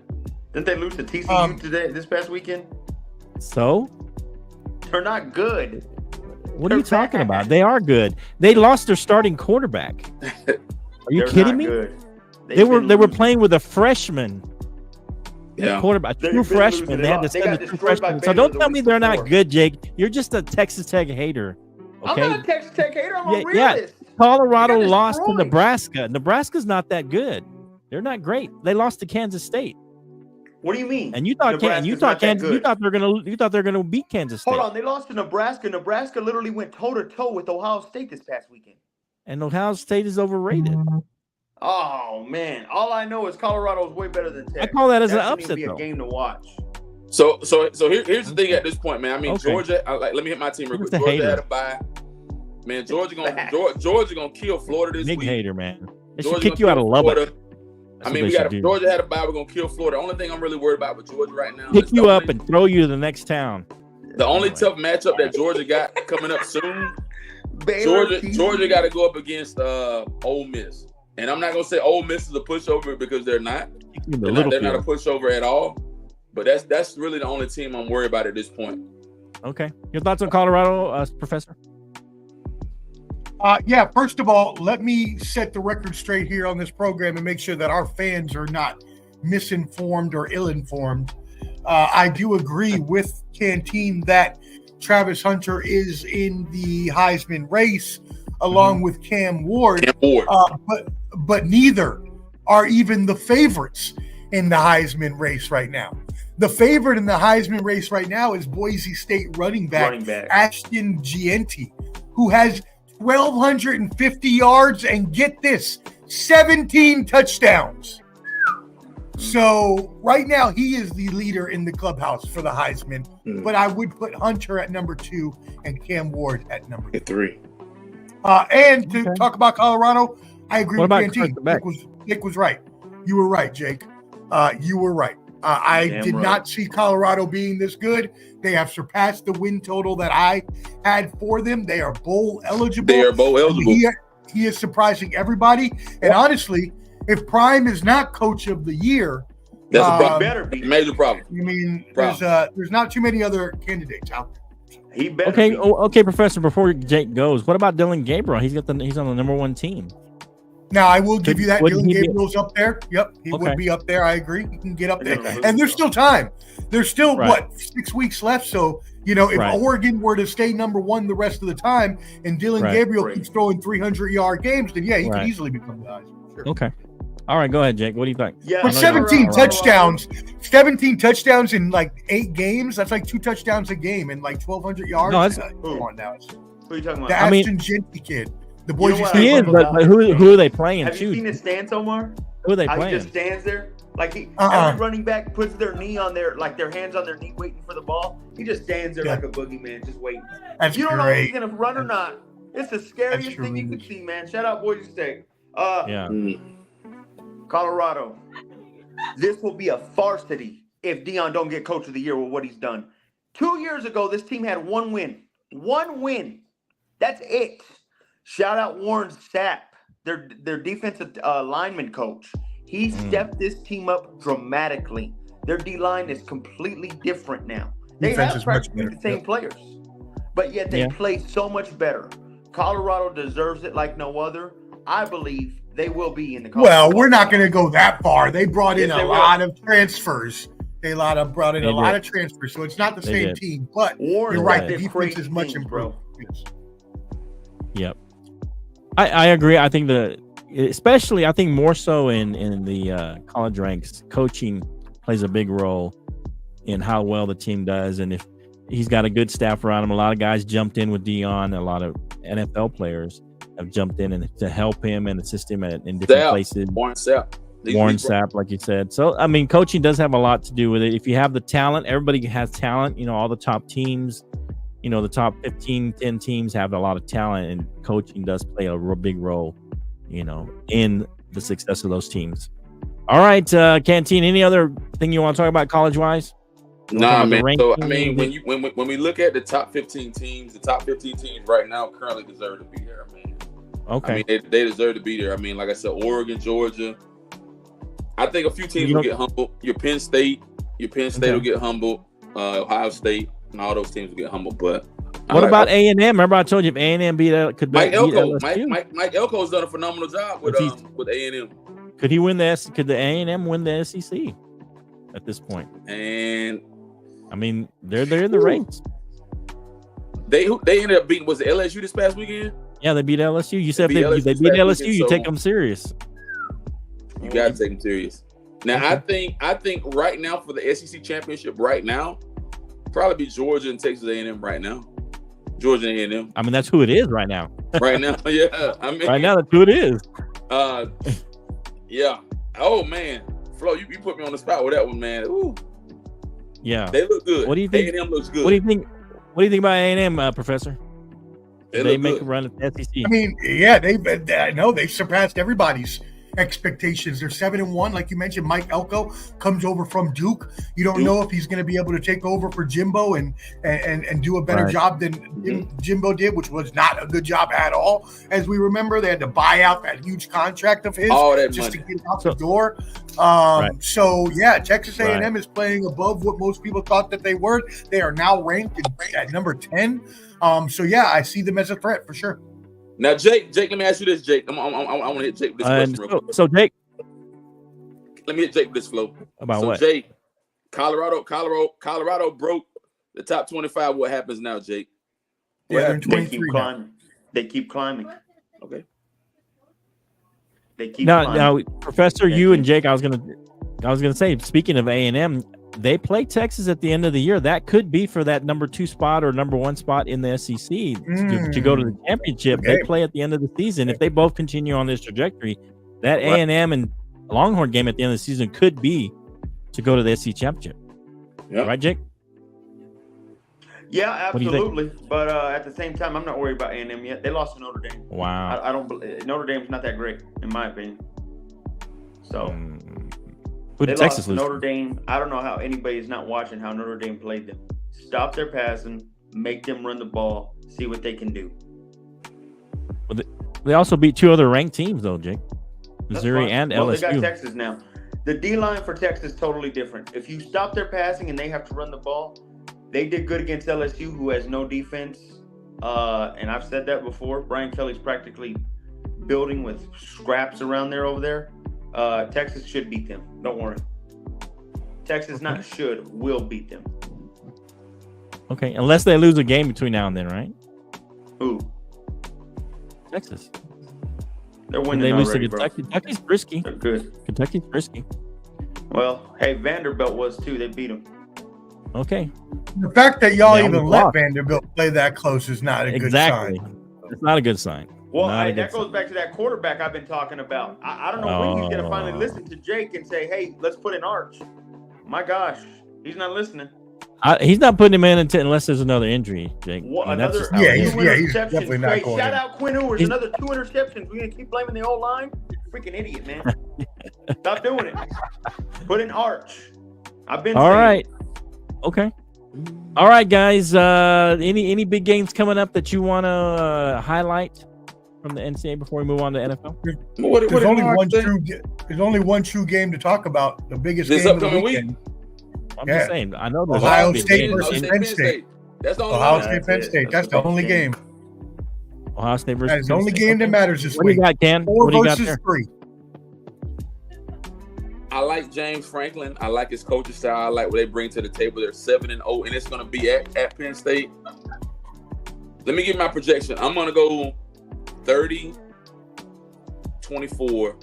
Didn't they lose to TCU this past weekend? So they're not good. What are you talking about? They are good. They lost their starting quarterback. Are you kidding me? Good. They were playing with a freshman. Yeah. Quarterback, two freshmen. They had to send the two freshmen. So don't tell me they're not good, Jake. You're just a Texas Tech hater. Okay? I'm not a Texas Tech hater. I'm a realist. Colorado lost to Nebraska. Nebraska's not that good. They're not great. They lost to Kansas State. What do you mean? And you thought they're gonna beat Kansas State. Hold on, they lost to Nebraska. Nebraska literally went toe to toe with Ohio State this past weekend. And Ohio State is overrated. Oh man, all I know is Colorado is way better than Tech. I call that as an That upset, be a though. game to watch. So here's the thing at this point, man. I mean, Okay. Georgia. Let me hit my team real quick. Who's the Georgia hater? had a bye. Man, Georgia gonna kill Florida this Big week. hater, man. They should Georgia kick you gonna out of kill Lubbock. Florida. That's I mean, what they should do. Georgia had a bye. We're gonna kill Florida. The only thing I'm really worried about with Georgia right now. Pick is you the up only- and throw you to the next town. The only tough matchup that Georgia got coming up soon. Baylor, Georgia got to go up against Ole Miss, and I'm not gonna say Ole Miss is a pushover because they're not. They're not a pushover at all. But that's really the only team I'm worried about at this point. Okay. Your thoughts on Colorado, Professor? Yeah, first of all, let me set the record straight here on this program and make sure that our fans are not misinformed or ill-informed. I do agree with Canteen that Travis Hunter is in the Heisman race along with Cam Ward. But neither are even the favorites in the Heisman race right now. The favorite in the Heisman race right now is Boise State running back. Ashton Gienti, who has 1,250 yards and get this, 17 touchdowns. So right now he is the leader in the clubhouse for the Heisman, but I would put Hunter at number 2 and Cam Ward at number 3. And to talk about Colorado, I agree with Canteen. Nick was right. You were right, Jake. You were right. I did not see Colorado being this good. They have surpassed the win total that I had for them. They are bowl eligible. He is surprising everybody. And honestly, if Prime is not coach of the year, that's a problem. Better be major problem. I mean, there's not too many other candidates out there. He better. Okay, Professor. Before Jake goes, what about Dylan Gabriel? He's on the number 1 team. Now, I will give you that. Dylan Gabriel's up there. Yep, he would be up there. I agree. He can get up there. And there's still time. There's still, 6 weeks left. So, if Oregon were to stay number 1 the rest of the time and Dylan Gabriel keeps throwing 300-yard games, then, he could easily become the Heisman. Sure. Okay. All right, go ahead, Jake. What do you think? Yeah, but 17 touchdowns in like 8 games. That's like 2 touchdowns a game and like 1,200 yards. No, come on now. Who are you talking about? The Ashton Gienti kid. The Boise State. He is, but who are they playing? Have you seen his stance, Omar? Who are they playing? He just stands there. Like every running back puts their knee on their hands on their knee waiting for the ball. He just stands there like a boogeyman, just waiting. That's you don't know if he's gonna run or not. It's the scariest thing you could see, man. Shout out Boise State. Colorado. This will be a varsity if Deion don't get coach of the year with what he's done. 2 years ago, this team had 1 win. 1 win. That's it. Shout out Warren Sapp, their defensive lineman coach. He stepped this team up dramatically. Their D-line is completely different now. They have practically the same players, but yet they play so much better. Colorado deserves it like no other. I believe they will be in the Colorado. Well, we're not going to go that far. They brought in a lot of transfers. They brought in a lot of transfers, so it's not the same team. But you're right, the defense is much improved. Yes. Yep. I agree. I think especially more so in the college ranks, coaching plays a big role in how well the team does. And if he's got a good staff around him, a lot of guys jumped in with Deion, a lot of NFL players have jumped in and to help him and assist him in different places. Warren Sapp, like you said. So, I mean, coaching does have a lot to do with it. If you have the talent, everybody has talent. All the top teams, the top 10 teams have a lot of talent, and coaching does play a big role, in the success of those teams. All right, Canteen, any other thing you want to talk about college-wise? Nah, man. So, I mean, when we look at the top 15 teams, right now currently deserve to be there, man. Okay. I mean, they deserve to be there. I mean, like I said, Oregon, Georgia. I think a few teams will get humbled. Your Penn State will get humbled. Ohio State and all those teams will get humbled. But what about A&M? Remember I told you if A&M beat Mike Elko. Mike Elko's done a phenomenal job with A&M. Could he win Could the A&M win the SEC at this point? And I mean, they're in the race. They ended up beating, was it LSU this past weekend? Yeah, they beat LSU. You said They if beat they LSU beat this LSU, weekend, you so- take them serious. You gotta take them serious. Now, I think right now for the SEC championship, right now, probably be Georgia and Texas A&M right now. Georgia and A&M I mean, that's who it is right now. right now. Yeah, I mean, Right now, that's who it is. Yeah. Oh man, Flo, you put me on the spot with that one, man. Ooh, Yeah. they look good. What do you think? A&M looks good. What do you think? What do you think about A&M, Professor? They They look make good. a run at the SEC. I mean, yeah, I know they've surpassed everybody's expectations. They're 7-1, like you mentioned. Mike Elko comes over from Duke. You don't know if he's going to be able to take over for Jimbo and do a better Right. job than Jimbo did, which was not a good job at all. As we remember, they had to buy out that huge contract of his All that just money. to get out the door. Right. So yeah, Texas A&M Right. is playing above what most people thought that they were. They are now ranked at number 10. So yeah, I see them as a threat for sure. Now, Jake, let me ask you this, Jake. I want to hit Jake with this question real quick. So Jake, Let me hit Jake with this, Flo. about So what? Jake, Colorado broke the top 25. What happens now, Jake? Yeah, they're in They 23 keep now. climbing. They keep climbing. Okay. They keep climbing. Now, Professor, you and Jake, I was gonna say, speaking of A&M, they play Texas at the end of the year. That could be for that number 2 spot or number 1 spot in the SEC to go to the championship. Okay. They play at the end of the season. If they both continue on this trajectory, that Right. A&M and Longhorn game at the end of the season could be to go to the SEC championship. Yep. Right, Jake? Yeah, What do you think? absolutely. But at the same time, I'm not worried about A&M yet. They lost to Notre Dame. Wow. I don't. Notre Dame's not that great, in my opinion. So Who they did lost Texas to lose? Notre Dame. I don't know how anybody's not watching how Notre Dame played them. Stop their passing, make them run the ball, see what they can do. They also beat 2 other ranked teams, though, Jake. That's Missouri fine. and Well, LSU. they got Texas now. The D line for Texas is totally different. If you stop their passing and they have to run the ball, they did good against LSU, who has no defense. And I've said that before. Brian Kelly's practically building with scraps around there over there. Texas should beat them. Don't worry. Texas not should, will beat them. Okay, unless they lose a game between now and then, right? Ooh, Texas. they're When winning they lose to already, bro. Kentucky. Kentucky's risky. They're good. Kentucky's risky. Well, hey, Vanderbilt was too. They beat them. Okay. The fact that y'all They even only let lost. Vanderbilt play that close is not a Exactly. good sign. It's not a good sign. Well, Not a hey, good that goes back to that quarterback I've been talking about. I don't know when he's going to finally listen to Jake and say, hey, let's put in Arch. My gosh, he's not listening. He's not putting him in unless there's another injury, Jake. What, And that's another just how Yeah, it he's- is. two he's interceptions. definitely not Hey, going shout in. out Quinn Ewers, He's- another 2 interceptions. We're going to keep blaming the O-line? Freaking idiot, man. Stop doing it. Put in Arch. I've been All saying right. Okay. All right, guys. Any big games coming up that you want to highlight from the NCAA before we move on to NFL? There's only one true game to talk about. The biggest This game of the upcoming week? weekend. I'm Yeah. just saying. I know there's Ohio a big State game. versus Penn State. That's the only Ohio one. State, Penn it. State. That's That's the the big only game. game. Ohio State versus That's the Penn only State. game that Okay. matters this What do you week. got, Ken? 4 What do you got versus there? 3. I like James Franklin. I like his coaching style. I like what they bring to the table. They're 7-0, and it's going to be at Penn State. Let me give my projection. I'm going to go 30-24.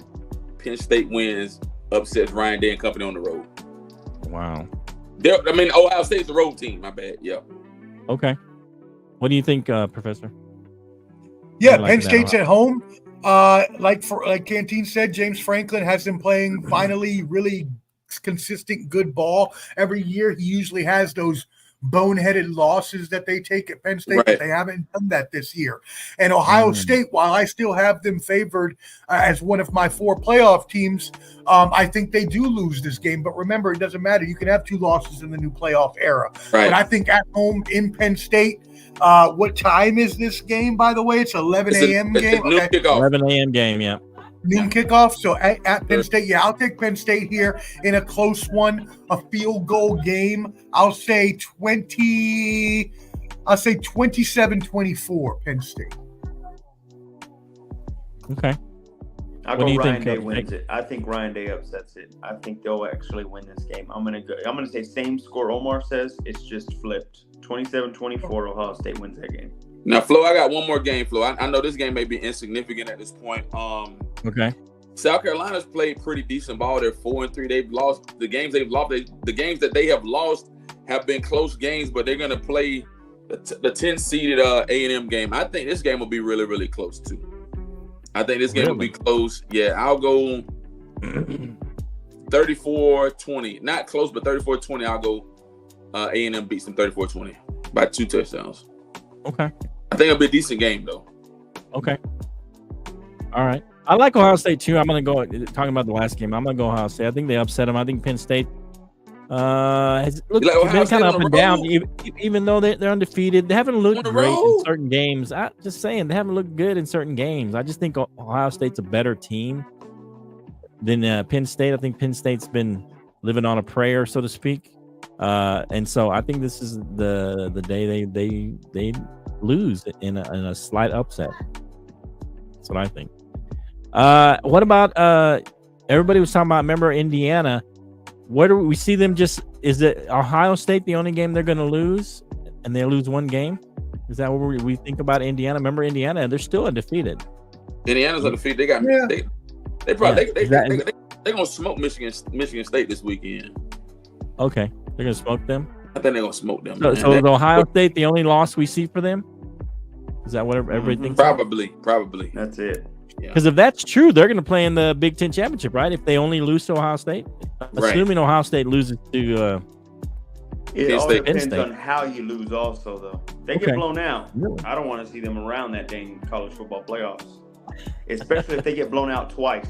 Penn State wins, upsets Ryan Day and company on the road. Wow. Ohio State's the road team. My bad. Yeah. Okay. What do you think, Professor? Yeah, I like Penn that State's a lot. at home. Like Canteen said, James Franklin has them playing finally really consistent good ball. Every year he usually has those boneheaded losses that they take at Penn State, Right. but they haven't done that this year. And Ohio State, while I still have them favored as one of my 4 playoff teams, I think they do lose this game. But remember, it doesn't matter. You can have 2 losses in the new playoff era. Right. But I think at home in Penn State, what time is this game, by the way? It's 11 a.m. It's game. a new kickoff. 11 a.m. game, yeah. Noon kickoff. So at Penn State, yeah, I'll take Penn State here in a close one, a field goal game. I'll say 27-24 Penn State. Okay. I'll What do go you Ryan think, Day Coach? wins it. I think Ryan Day upsets it. I think they'll actually win this game. I'm gonna say same score Omar says. It's just flipped. 27-24. Ohio State wins that game. Now, Flo, I got one more game, Flo. I know this game may be insignificant at this point. Okay. South Carolina's played pretty decent ball. They're 4-3. They've lost the games they've lost. The games that they have lost have been close games, but they're going to play the 10-seeded A&M game. I think this game will be really, really close too. I think this game will be close. Yeah, I'll go 34-20. Not close, but 34-20. I'll go A&M beats them 34-20 by 2 touchdowns. Okay. I think it'll be a decent game though. Okay. All right. I like Ohio State too. I'm going to go talking about the last game. I'm going to go Ohio State. I think they upset them. I think Penn State has looked been kind of up and down, even though they're undefeated. They haven't looked great in certain games. I'm just saying they haven't looked good in certain games. I just think Ohio State's a better team than Penn State. I think Penn State's been living on a prayer, so to speak. And so I think this is the day they lose in a slight upset. That's what I think. What about everybody was talking about? Remember Indiana? Where do we see them? Just is it Ohio State the only game they're going to lose, and they lose one game? Is that what we think about Indiana? Remember Indiana? They're still undefeated. Indiana's undefeated. They got they probably they're gonna smoke Michigan State this weekend. Okay, they're gonna smoke them. I think they're gonna smoke them. So is Ohio State the only loss we see for them? Is that what everybody thinks? Probably. That's it. Because if that's true, they're going to play in the Big Ten championship, right? If they only lose to Ohio State, assuming Ohio State loses to it all depends on how you lose. Also, though, they get blown out. Really? I don't want to see them around that dang college football playoffs, especially if they get blown out twice.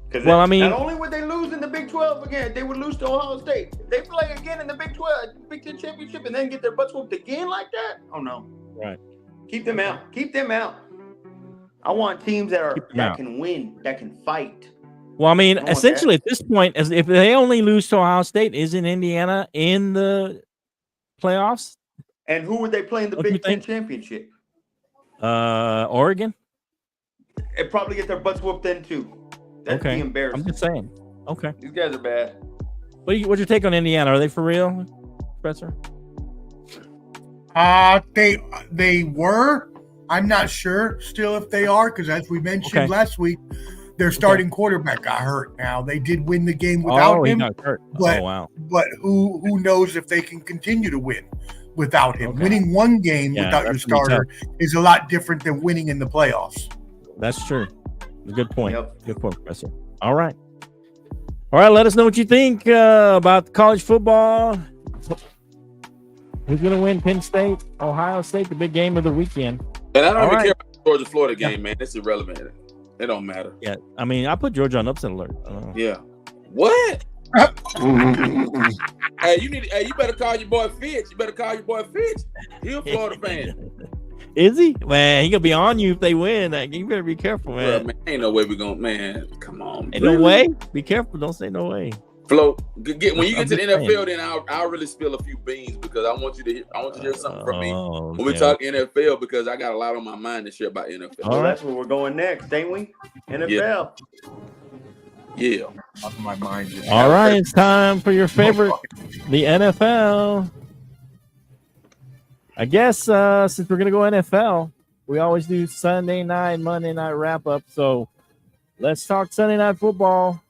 Because not only would they lose in the Big 12 again, they would lose to Ohio State. If they play again in the Big 12, Big Ten championship, and then get their butts whooped again like that. Oh no! Right. Keep them out. Keep them out. I want teams that can win, that can fight. Well, I mean, essentially at this point, as if they only lose to Ohio State, isn't Indiana in the playoffs? And who would they play in the Big Ten championship? Oregon. They'd probably get their butts whooped then too. That'd be embarrassing. I'm just saying. Okay. These guys are bad. What's your take on Indiana? Are they for real, Professor? They were. I'm not sure still if they are, because as we mentioned last week, their starting quarterback got hurt. Now they did win the game without him. He got hurt. But, but who knows if they can continue to win without him? Winning one game without your starter is a lot different than winning in the playoffs. That's true. Good point. Good point, Professor. All right. Let us know what you think about college football. Who's going to win? Penn State, Ohio State, the big game of the weekend. And I don't even care about the Georgia-Florida game, man. It's irrelevant. It don't matter. Yeah, I mean, I put Georgia on upset alert. Yeah. What? Hey, you better call your boy Fitch. He a Florida fan. Is he? Man, he gonna be on you if they win. You better be careful, man. Man, ain't no way we gonna. Man, come on. Ain't no way. Be careful. Don't say no way. Flo, when you get to the NFL, then I'll really spill a few beans because I want you to hear something from me when we talk NFL, because I got a lot on my mind to share about NFL. Well, that's where we're going next, ain't we? NFL. Yeah. My mind just all right, it's time for your favorite, the NFL. I guess since we're gonna go NFL, we always do Sunday night, Monday night wrap up. So let's talk Sunday night football.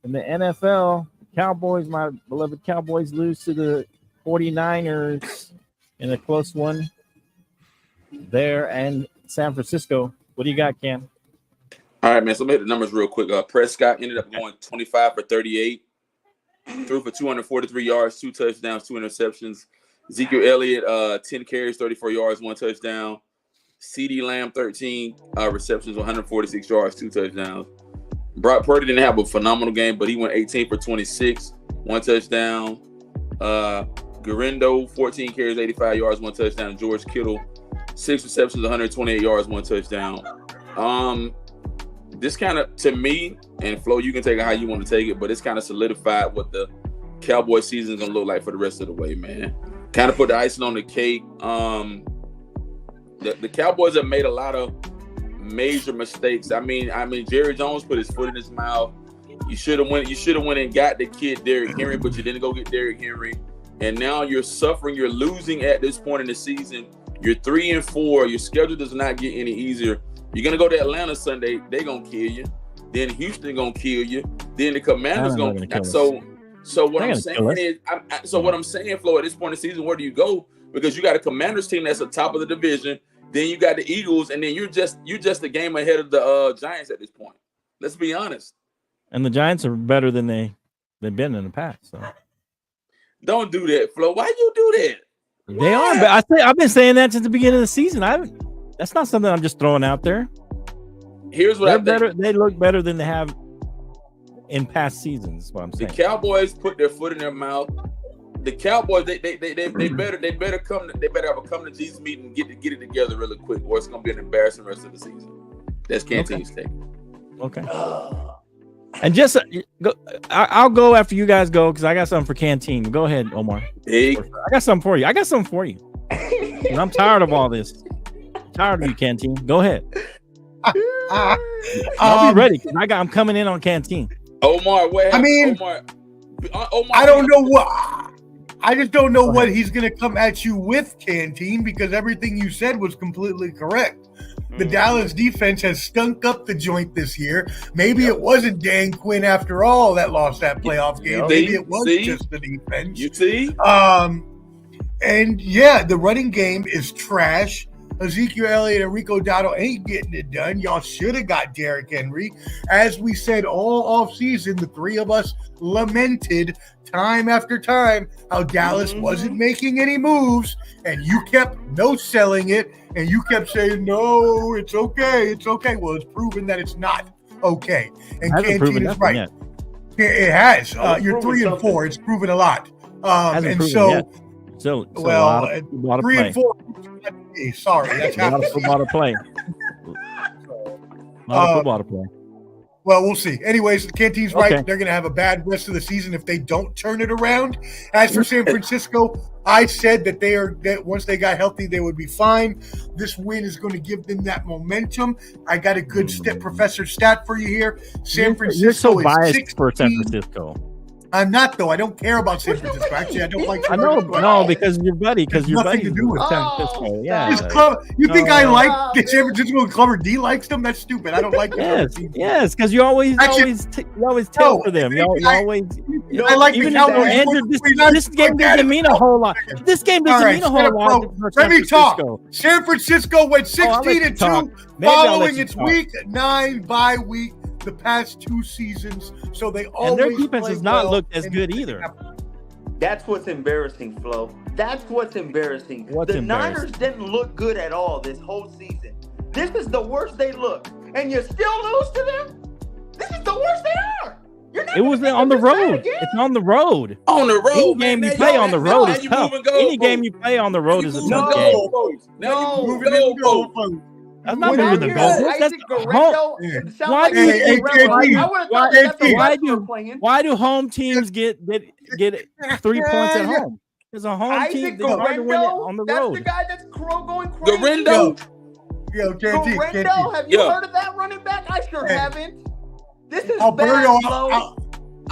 In the NFL, Cowboys, my beloved Cowboys, lose to the 49ers in a close one there and San Francisco. What do you got, Cam? All right, man. So let me hit the numbers real quick. Prescott ended up going 25 for 38, threw for 243 yards, 2 touchdowns, 2 interceptions. Ezekiel Elliott, 10 carries, 34 yards, 1 touchdown. CeeDee Lamb, 13 receptions, 146 yards, 2 touchdowns. Brock Purdy didn't have a phenomenal game, but he went 18 for 26, 1 touchdown. Garindo, 14 carries, 85 yards, 1 touchdown. George Kittle, 6 receptions, 128 yards, 1 touchdown. This kind of, to me, and Flo, you can take it how you want to take it, but it's kind of solidified what the Cowboy season is going to look like for the rest of the way, man. Kind of put the icing on the cake. The Cowboys have made a lot of major mistakes. I mean, Jerry Jones put his foot in his mouth. You should have went and got the kid Derrick Henry, but you didn't go get Derrick Henry. And now you're suffering. You're losing at this point in the season. You're 3-4. Your schedule does not get any easier. You're gonna go to Atlanta Sunday. They're gonna kill you. Then Houston gonna kill you. Then the Commanders gonna kill you. So what I'm saying is, what I'm saying, Flo, at this point in the season, where do you go? Because you got a Commanders team that's the top of the division. Then you got the Eagles, and then you're just a game ahead of the Giants at this point. Let's be honest. And the Giants are better than they've been in the past. So don't do that, Flo. Why you do that? They are. But I've been saying that since the beginning of the season. That's not something I'm just throwing out there. Here's what They're better. They look better than they have in past seasons. Is what I'm saying. The Cowboys put their foot in their mouth. The Cowboys, they better come have a come to Jesus meeting and get it together really quick, or it's gonna be an embarrassing rest of the season. That's Canteen's take. Okay. And just I'll go after you guys go because I got something for Canteen. Go ahead, Omar. Hey. I got something for you. And I'm tired of all this. I'm tired of you, Canteen. Go ahead. I'll be ready because I'm coming in on Canteen. Omar, what happened? I mean, Omar, I don't know what. I just don't know what he's going to come at you with, Canteen, because everything you said was completely correct. The Dallas defense has stunk up the joint this year. Maybe it wasn't Dan Quinn after all that lost that playoff game. Maybe it was just the defense. You see? And yeah, the running game is trash. Ezekiel Elliott and Rico Dowdle ain't getting it done. Y'all should have got Derrick Henry. As we said all offseason, the three of us lamented time after time how Dallas wasn't making any moves, and you kept no-selling it, and you kept saying, no, it's okay, it's okay. Well, it's proven that it's not okay. And Canteen is right. It has. You're 3-4. It's proven a lot. And so, So well, a lot of 3 play. and 4. Sorry, that's a lot of football to play. A lot of football to play. Well, we'll see. Anyways, Canteen's right. They're going to have a bad rest of the season if they don't turn it around. As for San Francisco, I said that once they got healthy, they would be fine. This win is going to give them that momentum. I got a good professor stat for you here. San Francisco You're so biased 16. for San Francisco. I'm not, though. I don't care about San Francisco. Actually, I don't like. I know, no, because your buddy, because your nothing buddy to do with San Francisco. Yeah, you think I like the San Francisco Clever D likes them? That's stupid. I don't like them. Yes, because you always tell for them. You always. I like even the Cowboys. This game doesn't mean a whole lot. This game doesn't mean a whole lot. Let me talk. San Francisco went 16-2 following its Week 9 bye week. The past 2 seasons, so they always and their defense has not looked as good either. That's what's embarrassing, Flo. That's what's embarrassing. The Niners didn't look good at all this whole season. This is the worst they look, and you still lose to them? This is the worst they are. It was on the road. It's on the road. On the road. Any game you play on the road is tough. Any game you play on the road is a tough game. I'm not moving the goalpost. Why do home teams get 3 points at home? There's a home team that's hard to win it on the road. That's the guy that's going crazy. Garendo, have you heard of that running back? I sure haven't. This is Alberto. bad,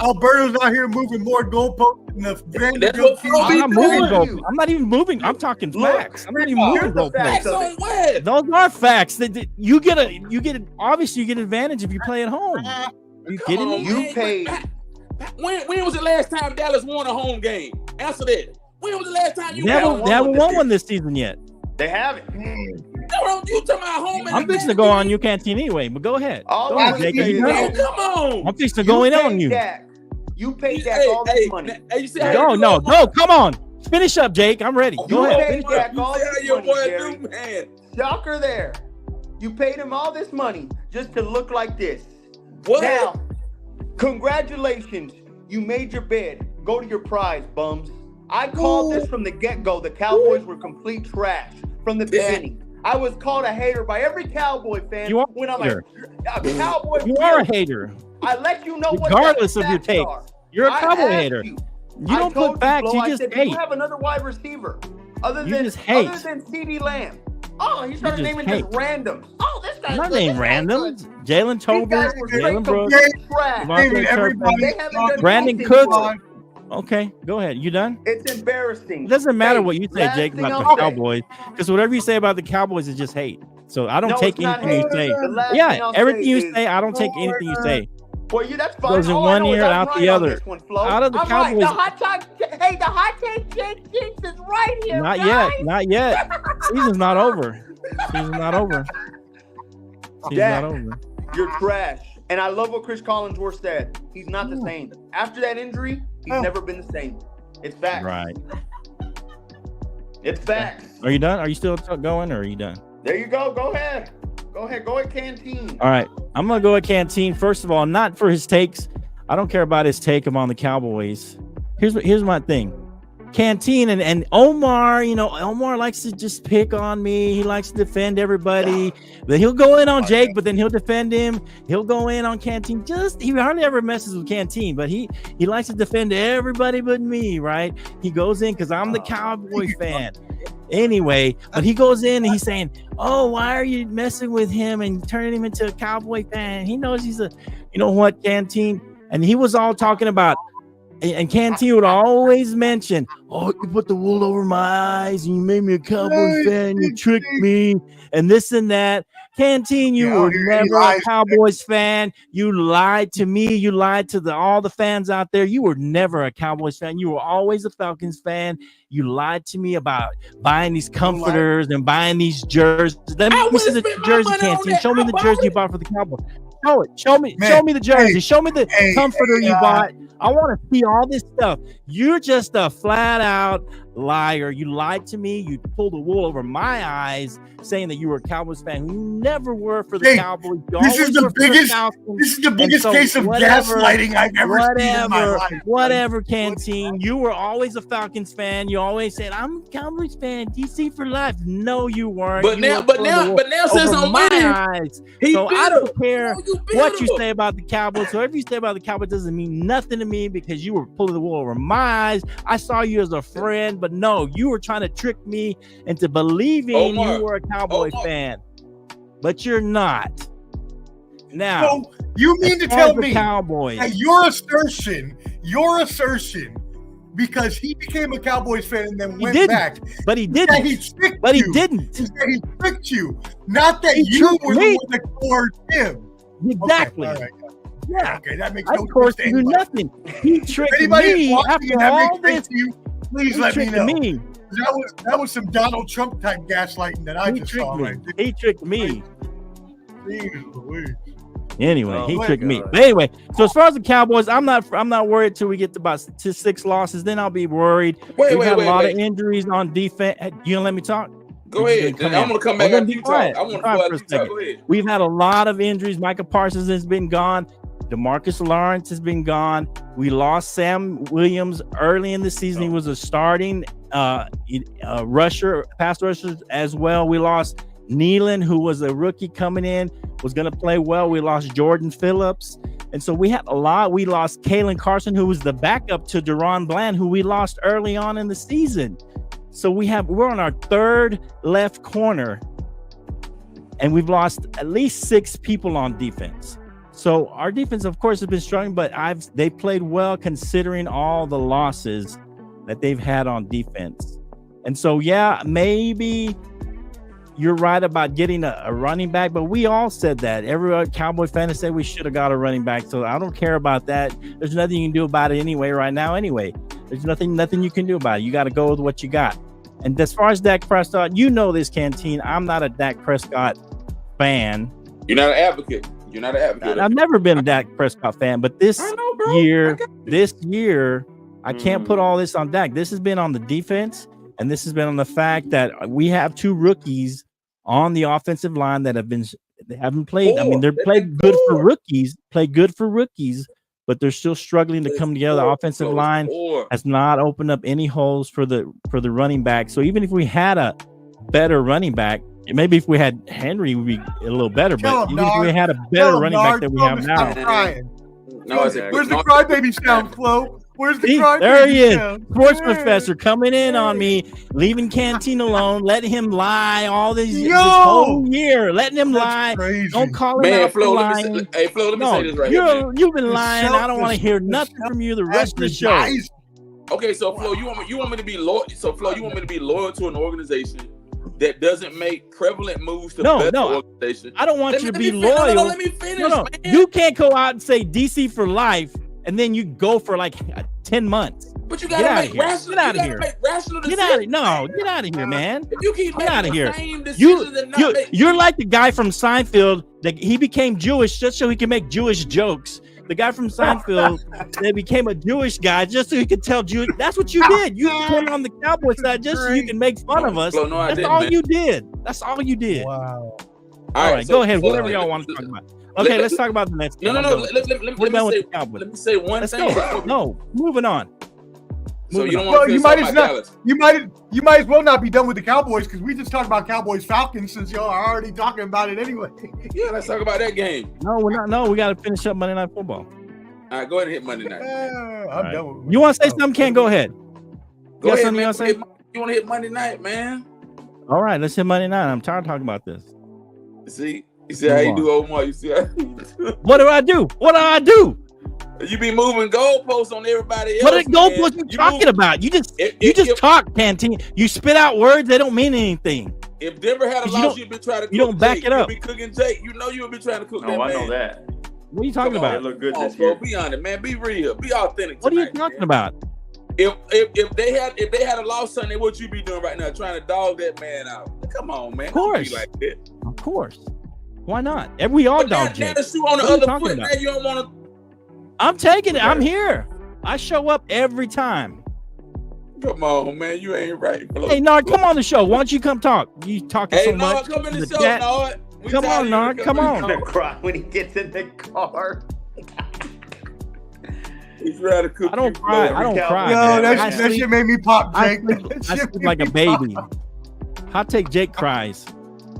Alberto's out here moving more goalposts than the Vanderbilt team. I'm not moving goalposts. I'm not even moving. I'm talking facts. I'm not even moving goalposts. Those are facts. You get obviously you get advantage if you play at home. Are you kidding me? You paid. When was the last time Dallas won a home game? Answer that. When was the last time They haven't won one this season yet. They haven't. You talking about home? I'm fixing to go on you Canteen anyway, but go ahead. Come on. I'm fixing to go in on you. You paid Dak all this money. No, come on. Finish up, Jake. I'm ready. Go ahead. You paid Dak all this money, Jerry. Shocker there. You paid him all this money just to look like this. What? Now, congratulations. You made your bed. Go to your prize, bums. I called this from the get-go. The Cowboys were complete trash from the beginning. I was called a hater by every Cowboy fan. You are when I'm like, a Cowboy. You are a hater. I let you know regardless of your take. You're a Cowboy hater. You don't put facts. You just hate. You have another wide receiver other than CeeDee Lamb. Oh, he started naming just randoms. Oh, this guy's not good. named randoms. Jalen Tolbert, Jalen Brooks, Brandon Cooks. Okay, go ahead. You done? It's embarrassing. It doesn't matter what you say, Jake, about the Cowboys, because whatever you say about the Cowboys is just hate. So I don't take anything you say. Yeah, everything you say, I don't take anything you say. Well, that's fine. Goes in one ear, out the other. Out of the Cowboys. The hot take Jinx is right here. Not yet. Not yet. Season's not over. Season's not over. Season's not over. You're trash. And I love what Chris Collinsworth said. He's not the same. After that injury, he's never been the same. It's facts. Right. It's facts. Are you done? Are you still going, or are you done? There you go. Go ahead. Go ahead. Go at Canteen. All right. I'm going to go at Canteen. First of all, not for his takes. I don't care about his take on the Cowboys. Here's my thing. Canteen and Omar, Omar likes to just pick on me. He likes to defend everybody. But he'll go in on Jake, but then he'll defend him. He'll go in on Canteen. He hardly ever messes with Canteen, but he likes to defend everybody but me, right? He goes in because I'm the Cowboy fan. Anyway, but he goes in and he's saying, "Oh, why are you messing with him and turning him into a Cowboy fan?" He knows he's Canteen. And he was all talking about, and Canteen would always mention, "Oh, you put the wool over my eyes and you made me a Cowboys fan. You tricked me and this and that." Canteen, you were never a Cowboys fan. You lied to me. You lied to all the fans out there. You were never a Cowboys fan. You were always a Falcons fan. You lied to me about buying these comforters and buying these jerseys. Let me see the jersey, Canteen. Show me the jersey you bought for the Cowboys. Show it. Show me the jersey. Show me the comforter you bought. I want to see all this stuff. You're just a flat out liar. You lied to me. You pulled the wool over my eyes, saying that you were a Cowboys fan. You never were for the Cowboys. This is the biggest case of gaslighting I've ever seen in my life. Whatever, Canteen. You were always a Falcons fan. You always said, "I'm a Cowboys fan. DC for life." No, you weren't. But now, since I'm winning, so I don't care what you say about the Cowboys. So whatever you say about the Cowboys doesn't mean nothing to me, because you were pulling the wool over my eyes. I saw you as a friend, but no, you were trying to trick me into believing you were a Cowboy fan, but you're not. Now, so you mean to tell me Cowboys, that your assertion, because he became a Cowboys fan and then went back, but he didn't. He tricked you, not that you were the one that coerced him. Exactly. Okay, yeah. Okay, that makes no sense. Of course, you nothing. He tricked me after all this. Please let me know. That was some Donald Trump type gaslighting that I just saw right there. He tricked me. Anyway, he tricked me. But anyway, so as far as the Cowboys, I'm not worried till we get to about 6 losses. Then I'll be worried. We had a lot of injuries on defense. You gonna let me talk? Go ahead. I'm gonna come back after you talk. I want to for a second. Go ahead. We've had a lot of injuries. Micah Parsons has been gone. DeMarcus Lawrence has been gone. We lost Sam Williams early in the season. He was a starting pass rusher as well. We lost Nealon, who was a rookie coming in, was going to play well. We lost Jordan Phillips. And so we had a lot. We lost Kalen Carson, who was the backup to Deron Bland, who we lost early on in the season. So we're on our third left corner, and we've lost at least 6 people on defense. So our defense, of course, has been struggling, but they played well considering all the losses that they've had on defense. And so, yeah, maybe you're right about getting a running back, but we all said that. Every Cowboy fan said we should have got a running back. So I don't care about that. There's nothing you can do about it anyway right now. There's nothing you can do about it. You got to go with what you got. And as far as Dak Prescott, you know this, Canteen. I'm not a Dak Prescott fan. You're not an advocate. You're not an advocate. I've never been a Dak Prescott fan, but this year, I can't put all this on Dak. This has been on the defense, and this has been on the fact that we have 2 rookies on the offensive line that haven't played. I mean, they're played good for rookies, but they're still struggling to come together. The offensive line has not opened up any holes for the running back. So even if we had a better running back, maybe if we had Henry, we'd be a little better. But even if we had a better running back than we have now. Where's the crybaby sound, Flo? Where's the See, crybaby? there he is. now? Sports Hey. professor coming in on me, leaving Canteen alone, letting him lie all this Yo! whole year, letting him That's lie. crazy. Don't call him Man, out for Flo, lying. hey, Flo, let me No, say this right here, man. you've been The lying. I don't want to hear the nothing from you the rest of the show. advertising. Okay, so Flo, you want me to be loyal? So Flo, you want me to be loyal to an organization that doesn't make prevalent moves to better the organization? I don't want you to be No, loyal. let me finish, No, man. you can't go out and say DC for life, and then you go for like 10 months. But you Get gotta outta make here. rational. Get outta You gotta here. make rational Get decisions. out of no, get out of here, man. If you keep Get outta making here. the same decisions and not make, You're like the guy from Seinfeld that he became Jewish just so he could make Jewish jokes. The guy from Seinfeld that became a Jewish guy just so he could tell Jewish. That's what you did. You turned on the Cowboy side just so you can make fun of us. Flo, no, I That's didn't, all man. you did. That's all you did. Wow. All right, so- go ahead. so- Whatever y'all want to talk about. Okay, let's talk about the next game. No. I'm done with Let this. me We're done with say. the Cowboys. Let me say one Let's thing. go. No, moving on. So you don't Well, want to you talk might about as not. Dallas. You might as well not be done with the Cowboys because we just talked about Cowboys Falcons since y'all are already talking about it anyway. Yeah, let's talk about that game. No, we're not. No, we got to finish up Monday Night Football. All right, go ahead and hit Monday night. I'm done with You want to say something, Ken? Go ahead. Go got ahead, something man. you want to say? You want to hit Monday night, man? All right, let's hit Monday night. I'm tired of talking about this. See, you see how you do, Omar. You see how What do I do? What do I do? you be moving goalposts on everybody else. What are man. goalposts you You talking move- about? You just If- talk, Canteen. You spit out words that don't mean anything. If Denver had a You loss, don't- you'd been trying to cook you don't back Jake. it up. You'd be cooking Jake. You know you would be trying to cook No, that I man. know that. What are you talking Come on, They about? look good Come on, this bro. year. Be honest, man. Be real. Be authentic. What are you tonight, talking man. about? If they had a loss Sunday, what you be doing right now? Trying to dog that man out. Come on, man. Of course. Don't be like that. Of course. Why not? We all But now, dog now Jake. the shoe on the What are you other talking foot. about? Now you don't want to. I'm taking it. I'm here. I show up every time. Come on, man. You ain't right, bro. Hey, Nard, come on the show. Why don't you come talk? You talking Hey, so Nard, much. come in the The show, chat. Nard. We Come tired on, of you Nard, come coming on. in the Gonna show. cry when he gets in the car. He's trying to cook I don't you, cry. bro. I don't cry. Yo, man. that, I that sleep- shit made me pop, I Jake. sleep, That I shit sleep made like a me pop. baby. Hot take Jake cries.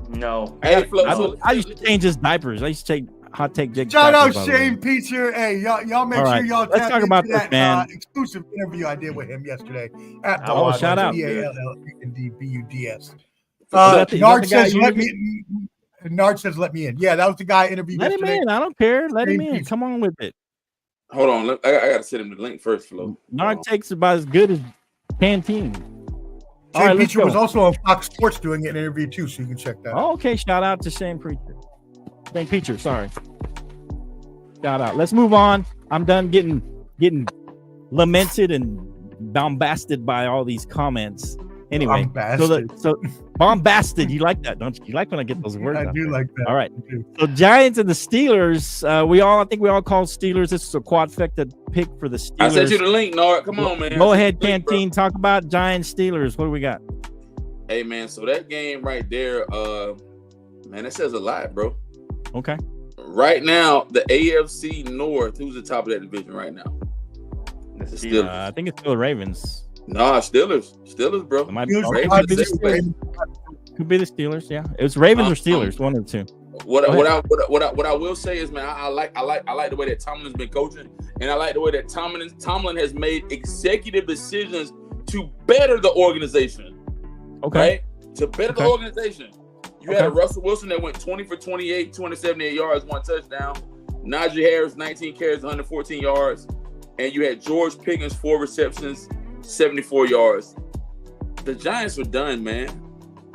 No. Hey, Flo, I used to change his diapers. I used to take hot take Jake. Shout out diapers, by the way. Shane Peacher. Hey, y'all make All sure right, y'all let's tap talk into about this, that man. exclusive interview I did with him yesterday at the Oh, Wild shout out. DALLBUDS. that the Nard guy says you let me. Nard says let me in. Yeah, that was the guy interviewed Let him yesterday. in. I don't care. Let him Shane in. Peacher. Come on with it. Hold on. I got to send him the link first, Flo. Nard takes about as good as Canteen. All Shane right, let's Peacher was go. also on Fox Sports doing an interview too, so you can check that out. Oh, okay. Shout out to Shane Preacher. Shane Preacher. Sorry. Shout out. Let's move on. I'm done getting lamented and bombasted by all these comments. Anyway, so bombasted. You like that, don't you? You like when I get those words? I out do there. like that. All right. I do. So Giants and the Steelers. I think we all call Steelers. This is a quadfecta pick for the Steelers. I sent you the link, Nard. Come on, man. Go ahead, Link, bro. Canteen. Talk about Giants Steelers. What do we got? Hey, man. So that game right there, man, that says a lot, bro. Okay. Right now, the AFC North. Who's the top of that division right now? The The Steelers. Steelers. I think it's still the Ravens. Nah, Steelers, bro. It might Steelers okay, are could be the the Steelers. Could be the Steelers. Yeah, it was Ravens or Steelers. One of the two. What Go I will say is, man, I like the way that Tomlin's been coaching, and I like the way that Tomlin has made executive decisions to better the organization. Okay. Right? To better the Okay. organization. You had a Okay. Russell Wilson that went 20 for 28, 278 yards, 1 touchdown. Najee Harris, 19 carries, 114 yards. And you had George Pickens, 4 receptions, 74 yards. The Giants are done, man.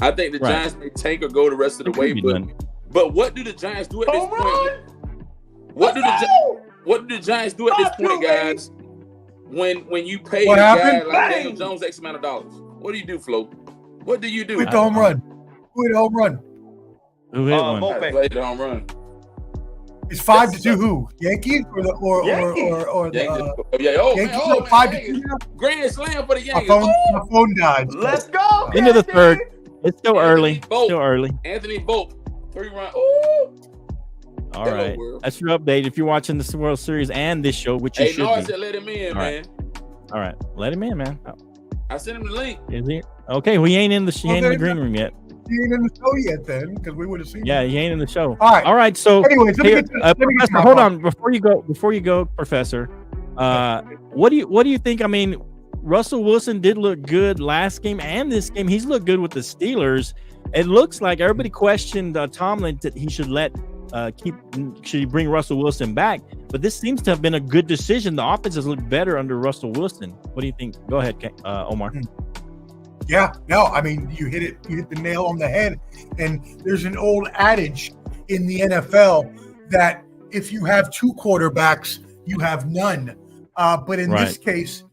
I think the Right. Giants may tank or go the rest of the It way, could be but done. what do the Giants do at this Home point? run! What do the Giants do at this point, guys? When you pay a What guy happened? like Daniel Jones X amount of dollars, what do you do, Flo? What do you do? Who hit the home run? Who hit the home run? Who hit one? Mo- I played the home run. It's 5-2. Who? Yankees or the Yankees. Yankees man, are 5-2 Yankees. now? Grand slam for the My Yankees. my phone died. Let's go. Into the Canteen. third. It's still Anthony early. Volpe. Still early. Anthony Volpe, 3-run. Ooh. All Hello, right. world. That's your update. If you're watching this World Series and this show, which you Hey, should Nard be. said let him in, All man. right. All right. Let him in, man. Oh, I sent him the link. is he? Okay. Well, he ain't in the he ain't in the green room yet. He ain't in the show yet, then, because we would have seen. Yeah, him. he ain't in the show. All right. All right. So Anyways, let me here, get to- let me get to Professor, my hold part. on before you go, Professor. What do you think? I mean, Russell Wilson did look good last game and this game. He's looked good with the Steelers. It looks like everybody questioned Tomlin that he should should he bring Russell Wilson back? But this seems to have been a good decision. The offense has looked better under Russell Wilson. What do you think? Go ahead, Omar. Yeah, no, I mean, you hit the nail on the head. And there's an old adage in the NFL that if you have two quarterbacks, you have none. But in this case,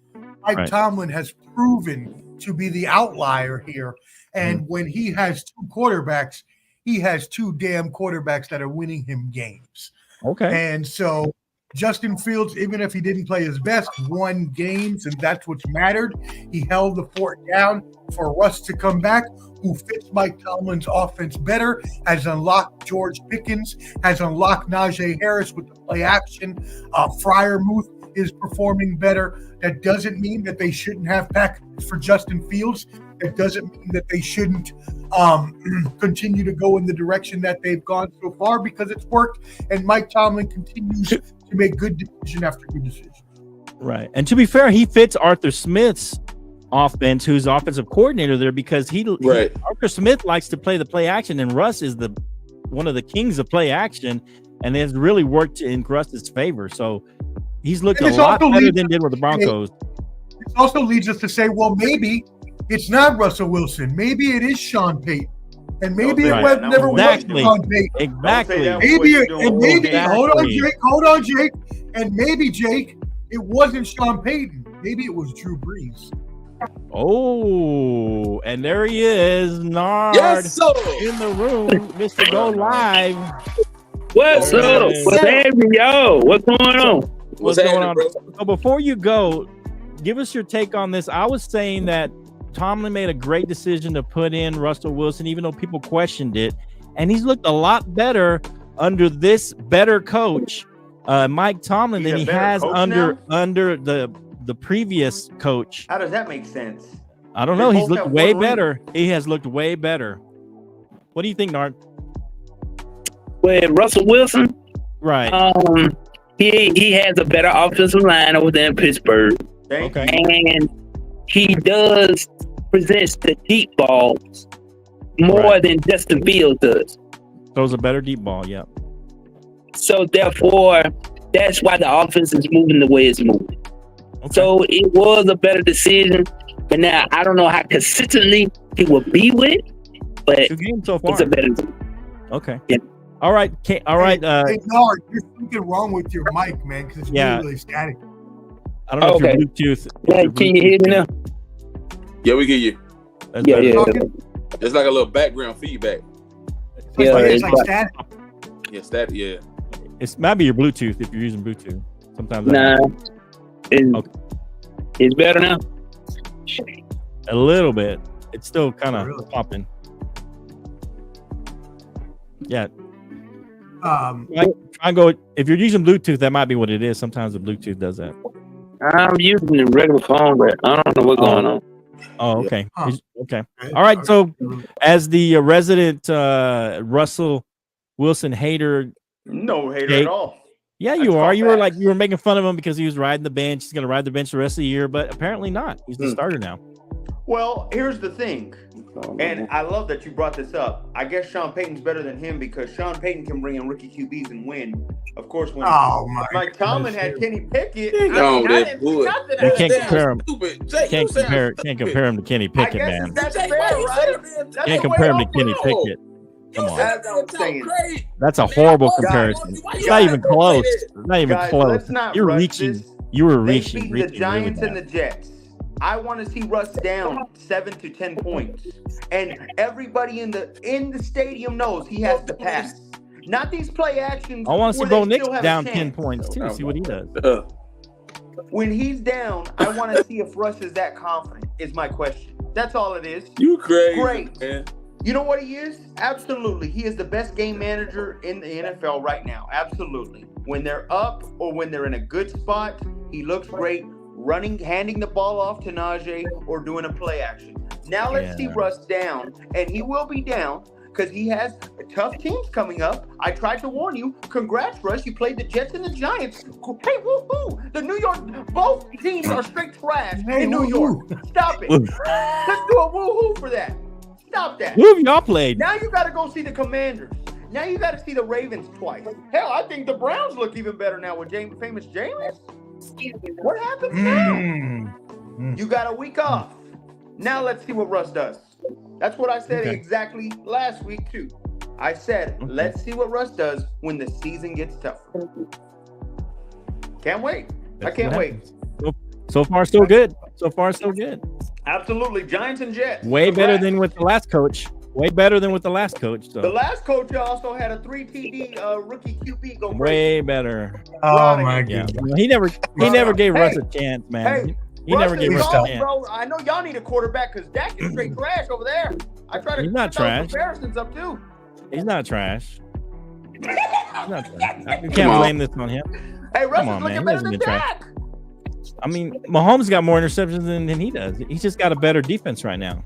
Mike Tomlin has proven to be the outlier here. And when he has two quarterbacks, he has two damn quarterbacks that are winning him games. Okay. And so Justin Fields, even if he didn't play his best, won games, and that's what's mattered. He held the fort down for Russ to come back, who fits Mike Tomlin's offense better, has unlocked George Pickens, has unlocked Najee Harris with the play action. Freiermuth is performing better. That doesn't mean that they shouldn't have packages for Justin Fields. It doesn't mean that they shouldn't continue to go in the direction that they've gone so far, because it's worked, and Mike Tomlin continues to make good decision after good decision. Right. And to be fair, he fits Arthur Smith's offense, who's offensive coordinator there, because Arthur Smith likes to play the play action, and Russ is one of the kings of play action, and it has really worked in Russ's favor. So he's looked a lot better than did with the Broncos. This also leads us to say, well, maybe it's not Russell Wilson. Maybe it is Sean Payton. And maybe it never was Sean Payton. Exactly. Hold on, Jake. And maybe, Jake, it wasn't Sean Payton. Maybe it was Drew Brees. Oh, and there he is, Nard, in the room, Mr. Go Live. What's up? What's happening, yo? What's going on? What's going on? So before you go, give us your take on this. I was saying that Tomlin made a great decision to put in Russell Wilson, even though people questioned it, and he's looked a lot better under this better coach, Mike Tomlin, than he has under the previous coach. How does that make sense? I don't know. He's looked way better. He has looked way better. What do you think, Nard? With Russell Wilson, right? He has a better offensive line over there in Pittsburgh. Okay, and he does present the deep balls more than Justin Fields does. Throws a better deep ball, yeah. So therefore, that's why the offense is moving the way it's moving. Okay. So it was a better decision, but now I don't know how consistently he will be with, but so far. It's a better decision. Okay. Yeah. All right. All right. Hey, Nard, there's something wrong with your mic, man, because it's really static. I don't know if your Bluetooth. Yeah, can you hear me now? Yeah, we get you. Yeah. It's like a little background feedback. It's like static. Yeah, static. Yeah. It might be your Bluetooth if you're using Bluetooth. Sometimes. It's better now. A little bit. It's still kind of popping. Yeah. Try and go. If you're using Bluetooth, that might be what it is. Sometimes the Bluetooth does that. I'm using a regular phone, but I don't know what's going on. Oh, okay. Okay. All right. So, as the resident Russell Wilson hater, no hater at all. Yeah, you are. You were making fun of him because he was riding the bench. He's going to ride the bench the rest of the year, but apparently not. He's the starter now. Well, here's the thing, and I love that you brought this up. I guess Sean Payton's better than him because Sean Payton can bring in rookie QBs and win. Of course, when Mike Tomlin had Kenny Pickett, you can't compare him. Can't compare him to Kenny Pickett, man. That's fair, right? Can't compare him to Kenny Pickett. Come on. That's what I'm saying. That's a horrible comparison. It's not even close. It's not even close. You're reaching. You were reaching. The Giants and the Jets. I want to see Russ down 7 to 10 points, and everybody in the stadium knows he has to pass. Not these play actions. I want to see Bo Nix down 10 points too. See what he does. When he's down, I want to see if Russ is that confident. Is my question. That's all it is. You crazy? Great. Man. You know what he is? Absolutely. He is the best game manager in the NFL right now. Absolutely. When they're up or when they're in a good spot, he looks great. Handing the ball off to Najee or doing a play action. Now let's see Russ down, and he will be down because he has tough teams coming up. I tried to warn you. Congrats, Russ. You played the Jets and the Giants. Hey, woohoo! The New York, both teams are straight trash in New York. Stop it. Let's do a woohoo for that. Stop that. Who have y'all played? Now you got to go see the Commanders. Now you got to see the Ravens twice. Hell, I think the Browns look even better now with famous Jameis. What happens now? You got a week off. Now let's see what Russ does. That's what I said exactly last week too. I said, let's see what Russ does when the season gets tougher. Can't wait. I can't wait. So far, so good. So far, so good. Absolutely. Giants and Jets. Way better than with the last coach. Way better than with the last coach. So. The last coach also had a 3 TD rookie QB go way better. Oh my god. Yeah. He never gave Russ a chance, man. He never gave Russ a chance. Bro, I know y'all need a quarterback because Dak is straight trash over there. I try to He's not trash. Comparisons up too. He's not trash. He's not trash. You can't blame this on him. Hey, Russ is looking better than Dak. I mean, Mahomes got more interceptions than he does. He's just got a better defense right now.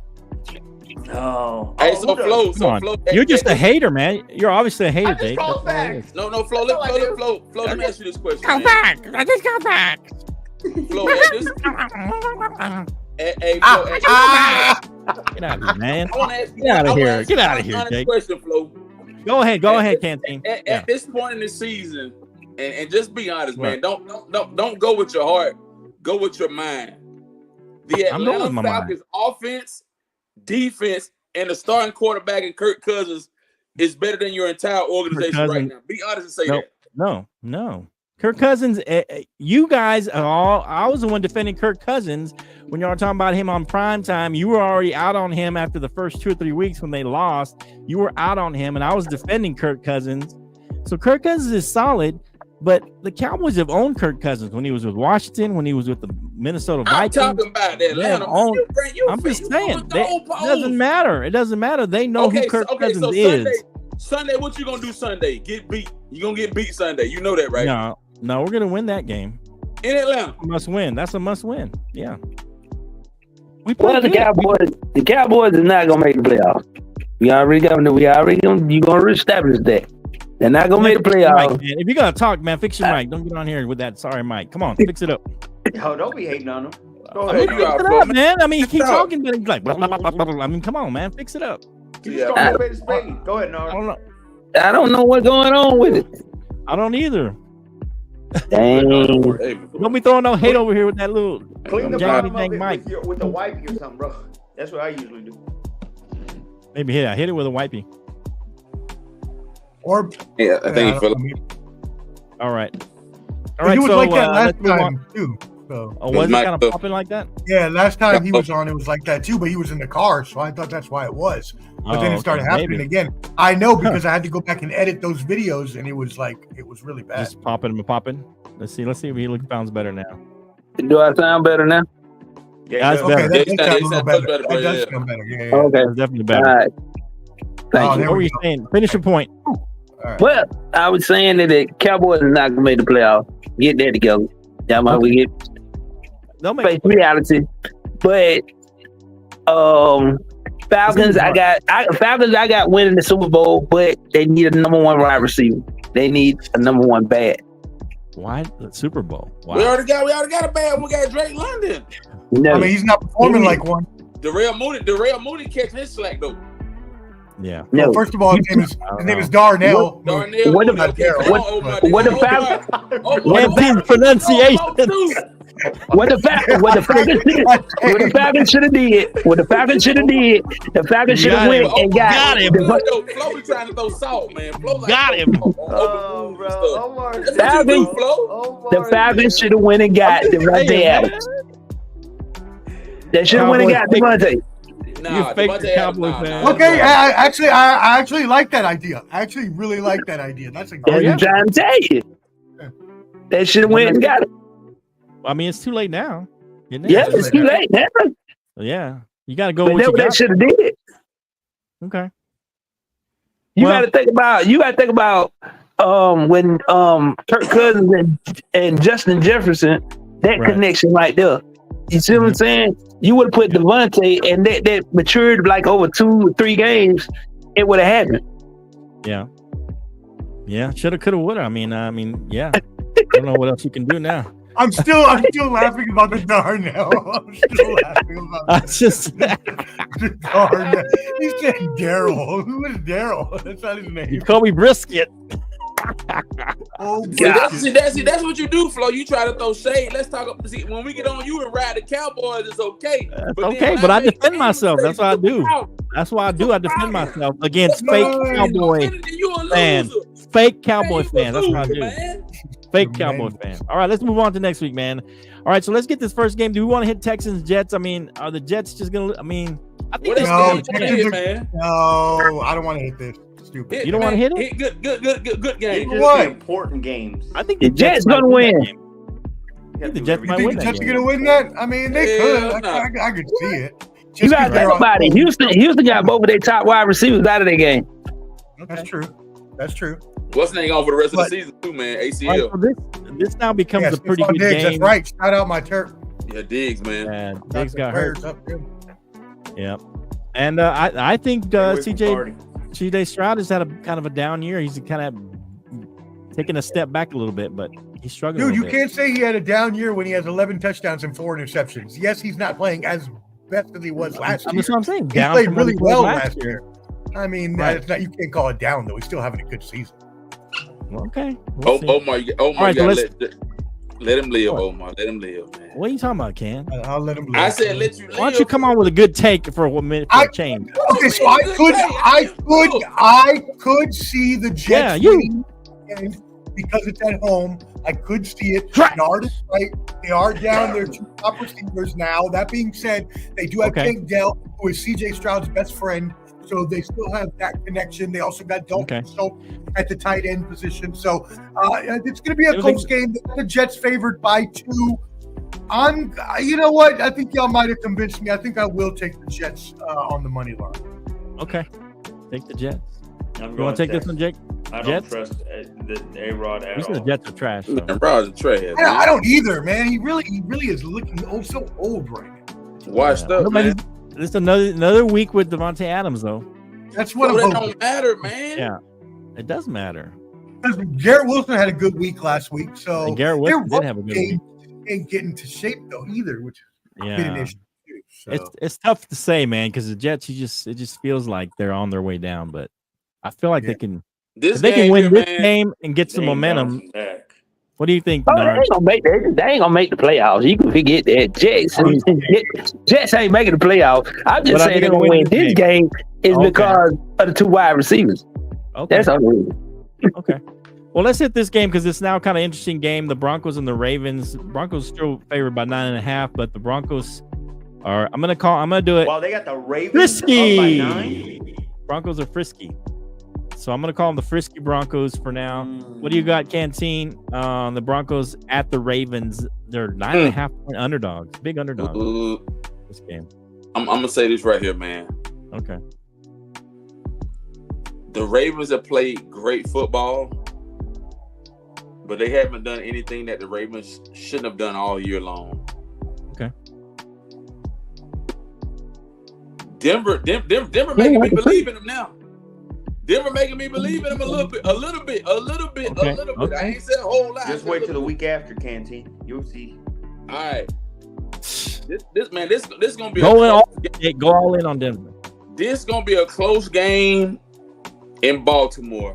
Oh. Hey, so Flo, you're just a hater, man. You're obviously a hater, Jake. No, Flo, let me ask you this question. Come back. I just got back. Flo, Get out of here, man. Get out of here. Get out of here, Jake. Question, Flo. Go ahead, Canteen. At this point in the season, and just be honest, man. Don't go with your heart. Go with your mind. The Atlanta Falcons offense, defense, and the starting quarterback and Kirk Cousins is better than your entire organization right now. Be honest and say that. No. Kirk Cousins, you guys are all. I was the one defending Kirk Cousins when y'all were talking about him on prime time. You were already out on him after the first 2 or 3 weeks when they lost. You were out on him, and I was defending Kirk Cousins. So Kirk Cousins is solid, but the Cowboys have owned Kirk Cousins when he was with Washington, when he was with the Minnesota Vikings. I'm talking about that. I'm just saying, it doesn't matter. It doesn't matter. They know who Kirk Cousins is. Sunday, what you gonna do Sunday? Get beat. You gonna get beat Sunday. You know that, right? No, we're gonna win that game in Atlanta. Must win. That's a must win. Yeah. The Cowboys are not gonna make the playoffs. You gonna establish that. They're not gonna make the playoffs. If you're gonna talk, man, fix your mic. Don't get on here with that sorry mic. Come on, fix it up. Yo, don't be hating on him. Go ahead. Fix it up, man. I mean, keep talking, but he's like, blah, blah, blah, blah, blah. I mean, come on, man, fix it up. Go ahead, Nora. I don't know what's going on with it. I don't either. Dang. Don't be throwing no hate over here with that little clean the bottom of it with the wipey or something, bro. That's what I usually do. Maybe hit it with a wipey. Or I think he fell. All right. He was like that last time too. So. Oh, was he kind of popping like that? Yeah, last time he was on, it was like that too. But he was in the car, so I thought that's why it was. But then it started happening again. I know because I had to go back and edit those videos, and it was really bad. Just popping. Let's see if he sounds better now. Do I sound better now? Yeah, that's better. That does sound better. That does sound better. Yeah. Okay, that's definitely better. All right. Thank you. What were you saying? Finish your point. Right. Well, I was saying that the Cowboys are not gonna make the playoffs. Get that together. That's why we get face reality. But Falcons, I got winning the Super Bowl, but they need a number 1 wide receiver. They need a number 1 bad. Why the Super Bowl? Wow. We already got a bad one. We got Drake London. No. I mean, he's not performing like one. Darrell Mooney catching his slack though. Yeah. No. Well, first of all, his name is Darnell. What the pronunciation? What the Falcons should have did. The Falcons should have went and got him. Flo be trying to throw salt, man. Got him. Oh, bro. Omar. The Falcons should have went and got Devontae Adams. They should have went and got Devontae. You're fake Cowboys fan. Okay, I actually like that idea. I actually really like that idea. That's a great idea. I'm trying to tell you. They should have went and got it. I mean, it's too late now. Yeah, it's too late now. Yeah, you got to go with what you got. They should have did it. Okay. You got to think about when Kirk Cousins and Justin Jefferson, that connection right there. You see what I'm saying? You would have put Devontae, and that matured like over 2 or 3 games. it would have happened. Yeah. Yeah. Shoulda, coulda, woulda. I mean, yeah. I don't know what else you can do now. I'm still laughing about the Darnell. I'm still laughing about That's just the Darnell. He said Daryl. Who is Daryl? That's not his name. you call me Brisket. Oh, See, that's what you do, Flo. You try to throw shade. Let's talk. See, when we get on you and ride the Cowboys, it's okay. But I defend myself. That's what I do. That's what I do. I defend myself against fake Cowboy fans. Fake Cowboy fans. That's what I do. Man. Fake Cowboy fan. All right, let's move on to next week, man. All right, so let's get this first game. Do we want to hit Texans Jets? I mean, are the Jets just gonna? I mean, I think What else No, can you hit, man? No, I don't want to hit this. Stupid. You don't want to hit it? Good These game. are What? the important games. I think The Jets gonna might win. that game. I think the Jets You might think win the that Jets are game. going to win that? I mean, they Hell could. no. I could see it. You Just gotta 'cause they're think on- about it. Houston got both of their top wide receivers out of their game. That's true. That's true. What's the name on for the rest of But- the season, too, man? All right, ACL. so this now becomes Yes, a pretty Stephon good Diggs, game. That's right. Shout out my Turk. Yeah, Diggs, man. And Diggs got hurt. Prayers up, good. Yeah, and I think Stay away from CJ Stroud has had a kind of a down year. He's kind of taking a step back a little bit, but he's struggling. Dude, a you little bit. can't say he had a down year when he has 11 touchdowns and 4 interceptions. Yes, he's not playing as best as he was last year. That's what I'm saying. He Down played from what really he played well last year. year. I mean, Right. it's not, you can't call it down, though. He's still having a good season. Okay. We'll see. Omar, All right, so you gotta let him live, Omar. Let him live, man. What are you talking about, Ken? I'll let him live. I said let you live. Why don't you come on with a good take for a minute for a change? Okay, so I could see the Jets Yeah, you. winning and because it's at home. I could see it. Right. Yard is right. They are down their 2 top receivers now. That being said, they do have Okay. Tank Dell, who is CJ Stroud's best friend. So they still have that connection. They also got Dalton Okay. Schultz at the tight end position. So it's going to be a You close think- game. The Jets favored by 2. You know what? I think y'all might have convinced me. I think I will take the Jets on the money line. Okay. Take the Jets. I'm You want to take this one, Jake? I don't Jets? trust the A-Rod You at said the all. Jets are trash. So. Man, Rod's trash. I man. don't either, man. He really is looking so old right now. Washed up, Nobody's- man. This is another week with Devontae Adams, though. That's what Well, I'm that hoping. don't matter, man. Yeah. It does matter. Because Garrett Wilson had a good week last week, so And Garrett their Wilson did have a good week. game ain't getting to shape though either, which is been an Yeah. issue too. So. It's tough to say, man, because the Jets, it just feels like they're on their way down. But I feel like Yeah. they can This if they can game win here, this man, game and get some They ain't momentum. bouncing back. What do you think, Oh, they Bernard? ain't gonna make that. They ain't gonna make the playoffs. You can forget that. Jets ain't making the playoffs. I'm just But are saying they they're gonna gonna win win this this game is Okay. because of the 2 wide receivers. Okay. That's unreal. Okay. Well, let's hit this game because it's now kind of interesting game. The Broncos and the Ravens. Broncos still favored by 9.5, but the Broncos are. I'm gonna do it. While they got the Ravens Frisky. up by 9. Broncos are frisky, so I'm gonna call them the frisky Broncos for now. What do you got, Canteen? The Broncos at the Ravens. They're 9.5 point underdogs. Big underdogs this game. I'm gonna say this right here, man. Okay. The Ravens have played great football, but they haven't done anything that the Ravens shouldn't have done all year long. Okay. Denver making me believe in them now. Denver making me believe in them a little bit. Okay, I ain't said a whole lot. Just wait till the week after, Canteen. You'll see. All right. This gonna be Go all in on Denver. This gonna be a close game in Baltimore.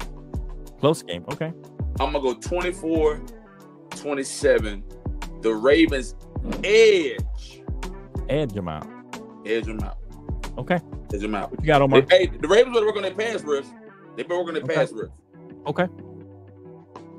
Close game. Okay. I'm gonna go 24-27. The Ravens edge them out. them out. Okay. Edge them out. What you got, Omar? Hey, the Ravens better work on their pass rush. They've been working on their pass rush. Okay.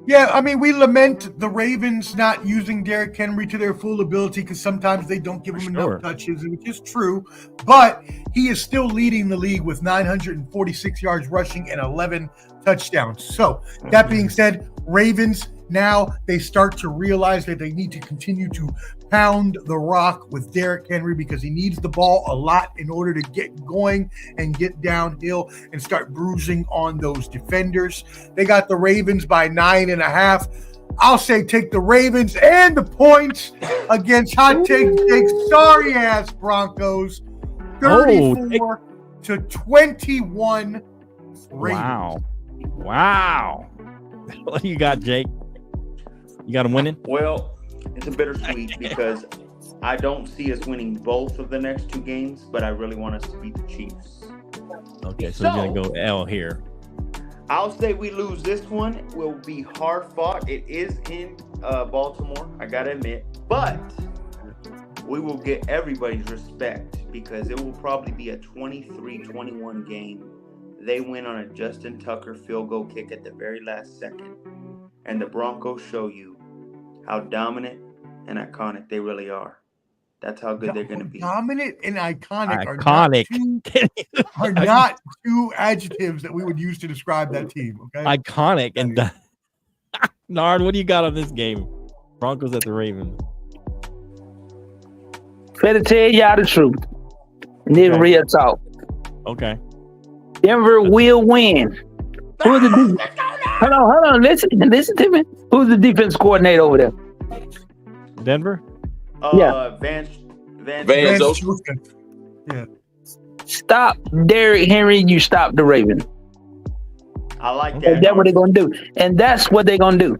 Yeah, I mean, we lament the Ravens not using Derrick Henry to their full ability because sometimes they don't give him Sure. enough touches, which is true. But he is still leading the league with 946 yards rushing and 11 touchdowns. So that being said, Ravens, now they start to realize that they need to continue to pound the rock with Derrick Henry because he needs the ball a lot in order to get going and get downhill and start bruising on those defenders. They got the Ravens by 9.5. I'll say take the Ravens and the points against Hot Take Jake's sorry ass Broncos. 34-21. Wow. What do you got, Jake? You got them winning? Well, it's a bittersweet because I don't see us winning both of the next 2 games, but I really want us to beat the Chiefs. Okay, so we're going to go L here. I'll say we lose this one. It will be hard fought. It is in Baltimore, I got to admit. But we will get everybody's respect because it will probably be a 23-21 game. They win on a Justin Tucker field goal kick at the very last second. And the Broncos show you how dominant and iconic they really are. That's how good they're going to be. Dominant and iconic. Are not two adjectives that we would use to describe that team. Okay. Iconic and Nard, what do you got on this game? Broncos at the Ravens. Better tell y'all the truth. And then real talk. Okay. Denver will win. Who's the hold on. Listen to me. Who's the defense coordinator over there? Denver? Van Joseph. Yeah. Stop Derrick Henry, you stop the Ravens. I like that. And that's what they're going to do. And that's what they're going to do.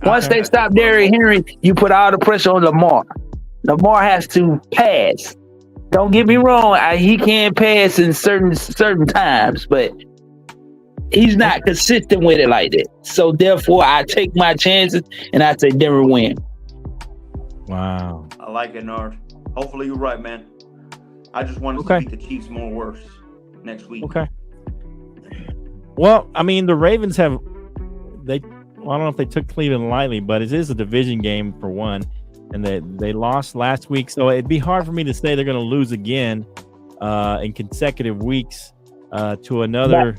Once they stop Derrick Henry, you put all the pressure on Lamar. Lamar has to pass. Don't get me wrong, he can't pass in certain times, but he's not consistent with it like that. So therefore, I take my chances and I say Denver win. Wow. I like it, Nard. Hopefully you're right, man. I just want to beat the Chiefs more worse next week. Okay. Well, I mean, the Ravens I don't know if they took Cleveland lightly, but it is a division game for one. And they lost last week, so it'd be hard for me to say they're going to lose again in consecutive weeks to another.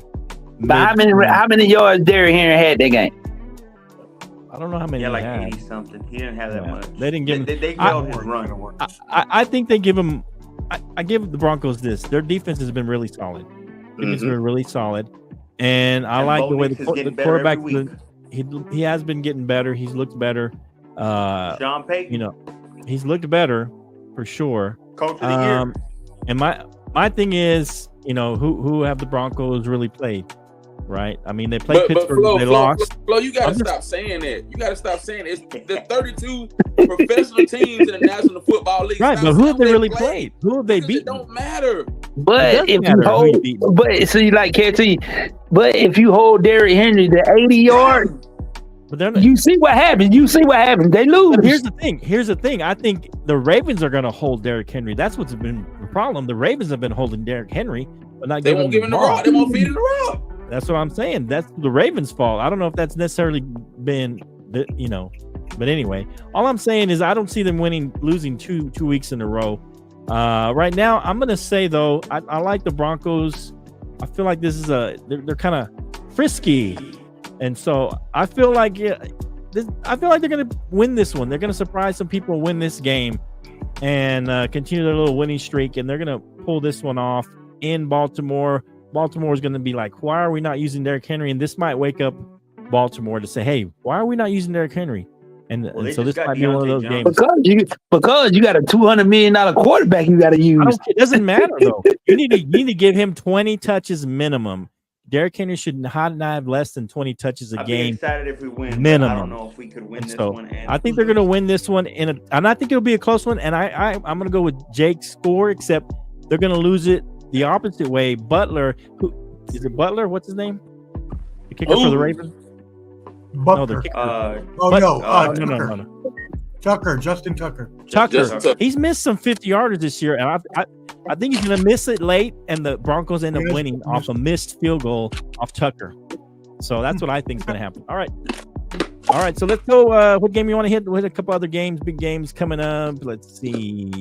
But how many yards Derrick Henry had that game? I don't know how many. Yeah, like he 80 something. He didn't have that much. They didn't give him. They held his run. I think they give him. I give the Broncos this. Their defense has been really solid. Defense has been really solid, and I like the way the quarterback. He has been getting better. He's looked better. Sean Payton, he's looked better for sure. Coach of the year. And my thing is, who have the Broncos really played, right? I mean, they played Pittsburgh, they lost. Flo, you gotta stop saying that. You gotta stop saying it. It's the 32 professional teams in the National Football League. Right, but who have they really played? Who have they beaten? It don't matter. But if you hold Derrick Henry to 80 yards. But you see what happens. They lose. But here's the thing. I think the Ravens are going to hold Derrick Henry. That's what's been the problem. The Ravens have been holding Derrick Henry, but not they won't give him the rock. They won't feed him the rock. That's what I'm saying. That's the Ravens' fault. I don't know if that's necessarily been, but anyway, all I'm saying is I don't see them losing two weeks in a row. Right now, I'm going to say though, I like the Broncos. I feel like this is they're kind of frisky. And so I feel like they're going to win this one. They're going to surprise some people, win this game, and continue their little winning streak. And they're going to pull this one off in Baltimore. Baltimore is going to be like, why are we not using Derrick Henry? And this might wake up Baltimore to say, hey, why are we not using Derrick Henry? And so this might be one of those games. Because you got a $200 million quarterback you got to use. It doesn't matter, though. You need to give him 20 touches minimum. Derrick Henry should not have less than 20 touches a game. I'd be excited if we win. Minimum. I don't know if we could win this one. I think they're going to win this one, and I think it'll be a close one. And I'm going to go with Jake's score, except they're going to lose it the opposite way. Butler, is it Butler? What's his name? The kicker for the Ravens. Butler. No. Tucker, Justin Tucker. He's missed some 50-yarders this year, and I think he's going to miss it late, and the Broncos end up winning off a missed field goal off Tucker. So that's what I think is going to happen. All right. So let's go. What game you want to hit? We'll hit a couple other games, big games coming up. Let's see.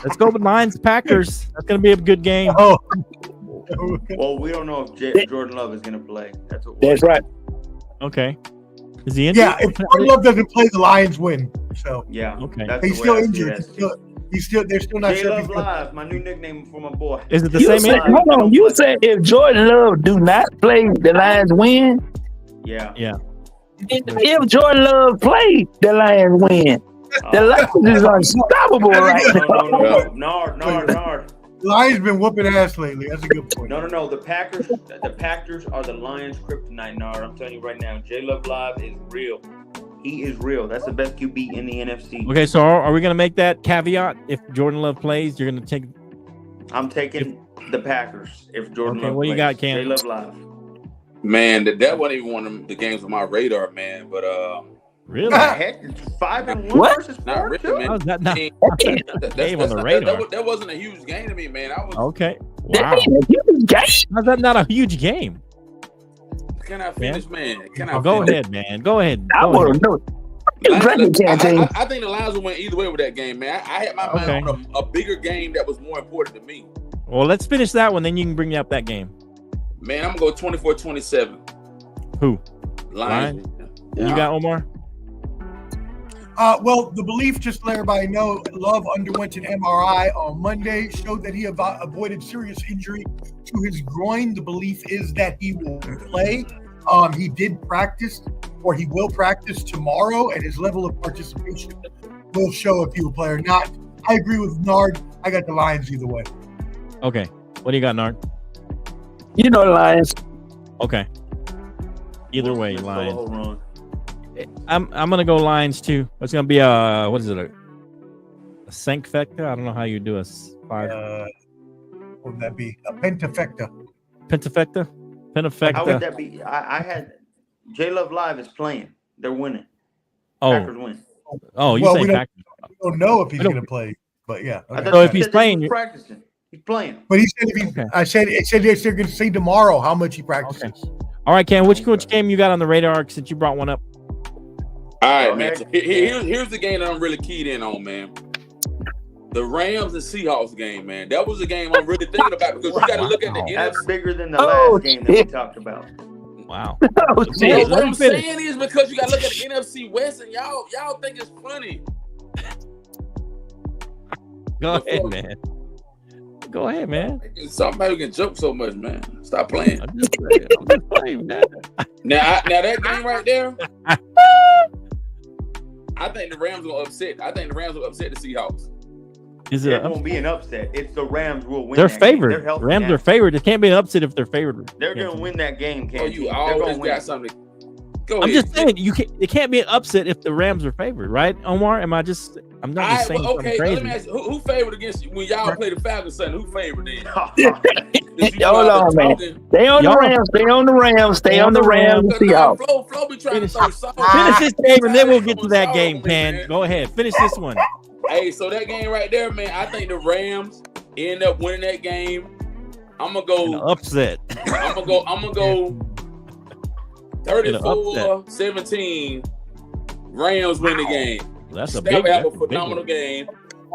Let's go with Lions Packers. That's going to be a good game. Oh. Well, we don't know if Jordan Love is going to play. That's right. Okay. Is he injured? Yeah, if Jordan Love doesn't play, the Lions win. So yeah, okay. He's still injured. They're still not sure. J-Love Live, my new nickname for my boy. Is it the same injury? Hold on, you said if Jordan Love do not play, the Lions win? Yeah. If Jordan Love play, the Lions win. The Lions is unstoppable right now. No. Lions been whooping ass lately. That's a good point. No. The Packers are the Lions' kryptonite, Nard. I'm telling you right now, J Love Live is real. He is real. That's the best QB in the NFC. Okay, so are we going to make that caveat? If Jordan Love plays, you're going to take. I'm taking the Packers if Jordan Love what plays. you got, Cam? J Love Live. Man, that wasn't even one of the games on my radar, man. But Really? Heck, 5-1 What? versus not 4, really, too. man. How's that not That- game on the radar? That wasn't a huge game to me, man. I was. Okay. That Wow. ain't a huge game. How's that not a huge game? Can I finish, man? Can I? Oh, go finish? ahead, man. Go ahead. I Go want ahead. to know. I think the Lions will win either way with that game, man. I had my mind on a bigger game that was more important to me. Well, let's finish that one, then you can bring up that game. Man, I'm going to go 24-27. Who? Lions. You got Omar? Well, the belief, just to let everybody know, Love underwent an MRI on Monday, showed that he avoided serious injury to his groin. The belief is that he will play. He did practice, or he will practice tomorrow, and his level of participation will show if he will play or not. I agree with Nard. I got the Lions either way. Okay. What do you got, Nard? You know the Lions. Okay. Either way, Smith Lions. solo run. I'm gonna go Lions too. It's gonna be a what is it? A sancfecta? I don't know how you do a 5 What would that be? A pentafecta. pentafecta. How would that be? I had J Love Live is playing. They're winning. Packers win. Oh, you Well, say we don't- Packers. We don't know if he's We don't- going to play, but yeah. I Okay. thought So you if he's said playing, he was you- practicing. He's playing. But he said if he, Okay. I said they're going to see tomorrow how much he practices. All right, Cam. Which game you got on the radar since you brought one up? All right, Go man. ahead. So here's the game that I'm really keyed in on, man. The Rams and Seahawks game, man. That was a game I'm really thinking about because you got to look at the Wow. NFC. That's bigger than the Oh, last game that we shit. talked about. Wow. Oh, No, shit. what I'm finish. saying is because you got to look at the NFC West and y'all think it's funny. Go ahead, man. Go ahead, man. Somebody can joke so much, man. Stop playing. I'm just saying, man. Now that game right there, I think the Rams will upset. I think the Rams will upset the Seahawks. Is it? It won't be an upset. It's the Rams will win. They're that game. favored. They're healthy Rams now. are favored. It can't be an upset if they're favored. They're going to win that game, Oh, Cam. you They're always going to win. got something. Go I'm ahead. just saying it can't be an upset if the Rams are favored, right, Omar? I'm not just All right, saying well, something okay, crazy. let me ask you, who favored against you when y'all play the Falcons Sunday? Who favored then? Hold on, man. Stay on the Y'all- Rams. Stay on the Rams. Stay on the Rams. Flo Seahawks. be trying to Finish- throw salt. Finish this game and then we'll get to that Salt game, on me, Pan. man. Go ahead. Finish this one. Hey, so that game right there, man, I think the Rams end up winning that game. I'm gonna An go. upset. I'm gonna go. 34-17. Rams win the game. That's a That big would have a that's a big phenomenal one. game.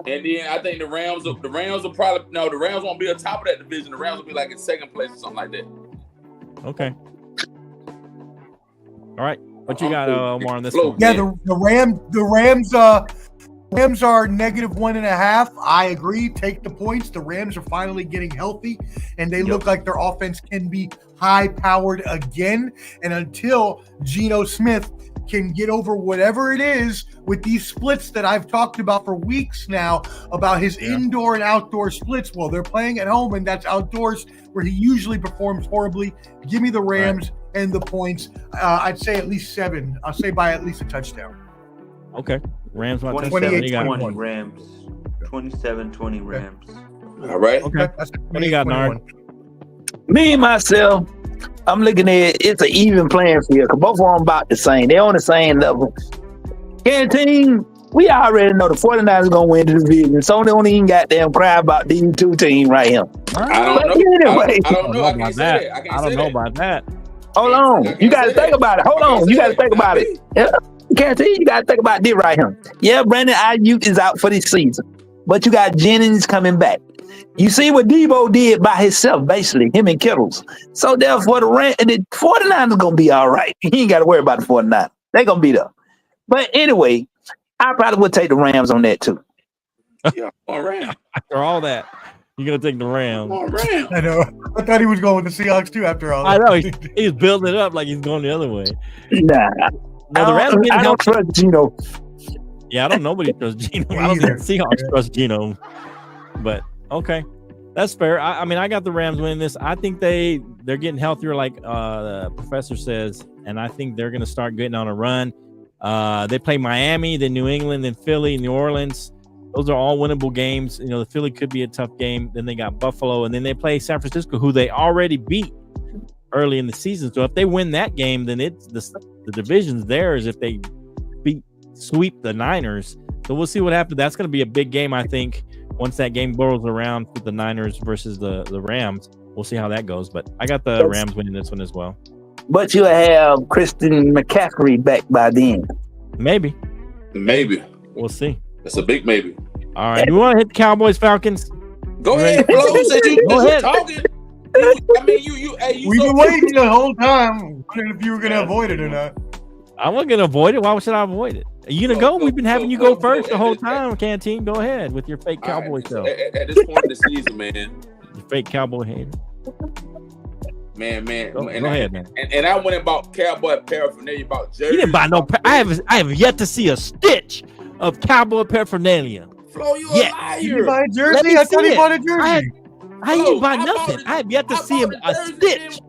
And then I think the Rams will probably the Rams won't be on top of that division. The Rams will be like in second place or something like that. Okay. All right. What you got, Omar, on this Flo. one? Yeah, the Rams are -1.5. I agree. Take the points. The Rams are finally getting healthy, and they look like their offense can be high-powered again. And until Geno Smith can get over whatever it is with these splits that I've talked about for weeks now about his indoor and outdoor splits. Well, they're playing at home, and that's outdoors where he usually performs horribly. Give me the Rams and the points. I'd say at least 7. I'll say by at least a touchdown. Okay. Rams want 27-20 Rams. 27-20 Rams. All right. Okay. What do you got, Nard? Me, myself, I'm looking at it's an even playing field because both of them about the same. They're on the same level. Team, we already know the 49ers going to win the division, so they don't even goddamn cry about these two teams right here. I don't But know. anyway. I don't know. I about can't say that. that. I I can't don't say know that. about that. Hold on. You got to think about it. Hold on. You got to think about it. Yeah. Can't tell you got to think about this right here. Yeah, Brandon Ayuk is out for this season, but you got Jennings coming back. You see what Debo did by himself, basically, him and Kittles. So therefore, the 49ers going to be all right. You ain't got to worry about the 49ers. They're going to be there. But anyway, I probably would take the Rams on that too. Yeah, on Rams. After all that, you're going to take the Rams. On Rams. I know. I thought he was going with the Seahawks too after all I that. know. He's building it up like he's going the other way. Nah. No, the Rams are getting I don't healthy. trust Geno. Yeah, I don't know nobody trusts Geno. I don't think either. Seahawks trust Geno. But okay. That's fair. I mean, I got the Rams winning this. I think they're getting healthier, like the professor says, and I think they're going to start getting on a run. They play Miami, then New England, then Philly, New Orleans. Those are all winnable games. You know, the Philly could be a tough game. Then they got Buffalo, and then they play San Francisco, who they already beat early in the season. So if they win that game, then it's the division's theirs if they sweep the Niners. So we'll see what happens. That's going to be a big game, I think, once that game rolls around with the Niners versus the Rams. We'll see how that goes. But I got the Rams winning this one as well. But you'll have Christian McCaffrey back by then. Maybe. We'll see. That's a big maybe. All right. Do you want to hit the Cowboys Falcons? Go ahead, Flo. Go ahead. Talking. I mean, We've been waiting the whole time, wondering if you were going to avoid it or not. I wasn't going to avoid it. Why should I avoid it? Are you going to go? We've been having you go first the whole time, Canteen. Go ahead with your fake Cowboy self. At this point in the season, man. Your fake Cowboy hater. Man. Go ahead, man. And I went and bought Cowboy paraphernalia, about jerseys. You didn't buy no. I have yet to see a stitch of Cowboy paraphernalia. Flo, you a liar. You buy a jersey? I thought he bought a jersey. I didn't buy nothing. I have yet to see him a stitch.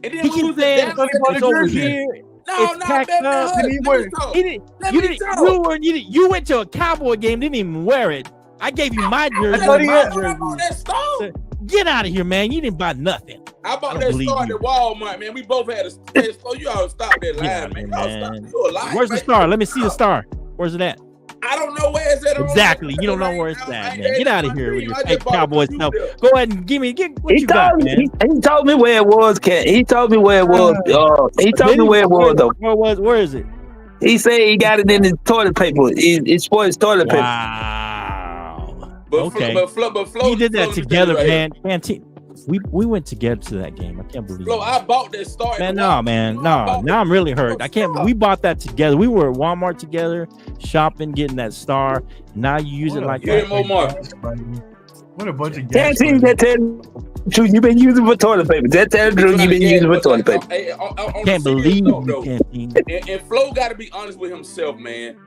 He can say it's over here. It's packed up. You went to a Cowboy game, didn't even wear it. I gave you my jersey. Get out of here, man. You didn't buy nothing. I bought that star at Walmart, man. We both had a star. You ought to stop that line, man. Where's the star? Let me see the star. Where's it at? I don't know where it's at. Exactly. You don't know where it's at, man. Get out of here with your fake Cowboys stuff. Go ahead and give what you got, man. He told me where it was, Cat. He told me where it was. He told me where it was, though. Where is it? He said he got it in his toilet paper. It's for his toilet paper. Wow. Okay. But Flo, he did that together, man. We went together to that game. I can't believe Flo, I bought that star. Man, no. Now I'm really hurt. I can't. We bought that together. We were at Walmart together, shopping, getting that star. Now you use it like that. Omar. What a bunch of gas. You've been using for toilet paper. That's the truth. You've been using for toilet paper. Can't believe you can't. And Flo got to be honest with himself, man.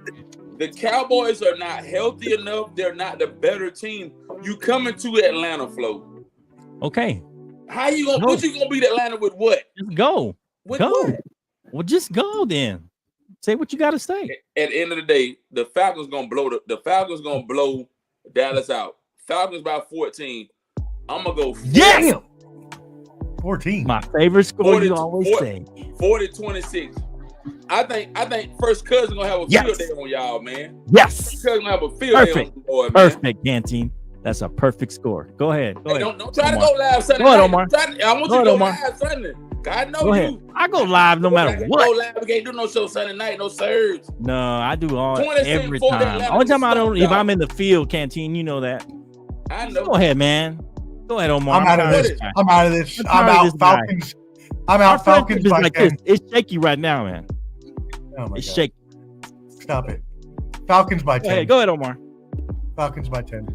The Cowboys are not healthy enough. They're not the better team. You coming to Atlanta, Flo. Okay. How you gonna? What you gonna beat Atlanta with? What? Just go. Go. What? Well, just go then. Say what you got to say. At the end of the day, the Falcons gonna blow the Falcons gonna blow Dallas out. Falcons by 14. I'm gonna go. 14. My favorite score. You always say 40-26. I think First Cousin gonna have a field day on y'all, man. Yes. First Cousin gonna have a field day on the boy, man. Perfect, Canteen. That's a perfect score. Go ahead. Hey, don't try to go live Sunday. Go ahead, Omar. I want you to go live Sunday. I know go ahead. I go live no matter what. Go live. We can't do no show Sunday night. No surge. No, I do all every time. Only time I don't. If I'm in the field, Canteen, you know that. I know. Go ahead, man. Go ahead, Omar. I'm out of this. I'm out. Falcons. I'm out. Falcons by 10. It's shaky right now, man. Oh my it's God. shaky. Stop it. Falcons by 10. Go ahead, Omar. Falcons by 10.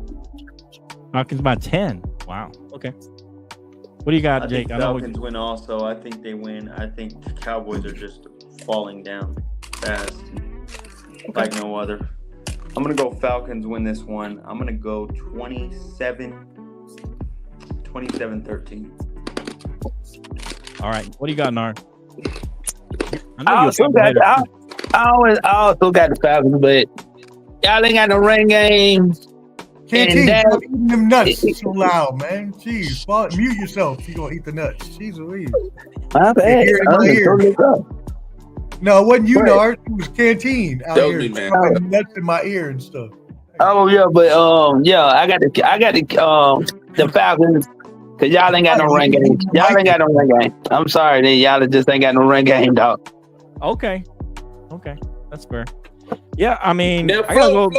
Falcons by 10. Wow. Okay. What do you got, Jake? I think Falcons win also. I think they win. I think the Cowboys are just falling down fast like no other. I'm going to go Falcons win this one. I'm going to go 27-13. All right. What do you got, Nar? I also got the Falcons, but y'all ain't got no ring game. Canteen, stop eating them nuts so loud, man. Jeez, mute yourself. You gonna eat the nuts. Jeez Louise. My bad. No, it wasn't you, Nard. It was Canteen out that here. Me, man. Nuts in my ear and stuff. Oh yeah, but I got the Falcons because y'all ain't got no ring game. Y'all ain't got no ring game. I'm sorry, then y'all just ain't got no ring game, dog. Okay, that's fair. Yeah, I mean, now, Flo.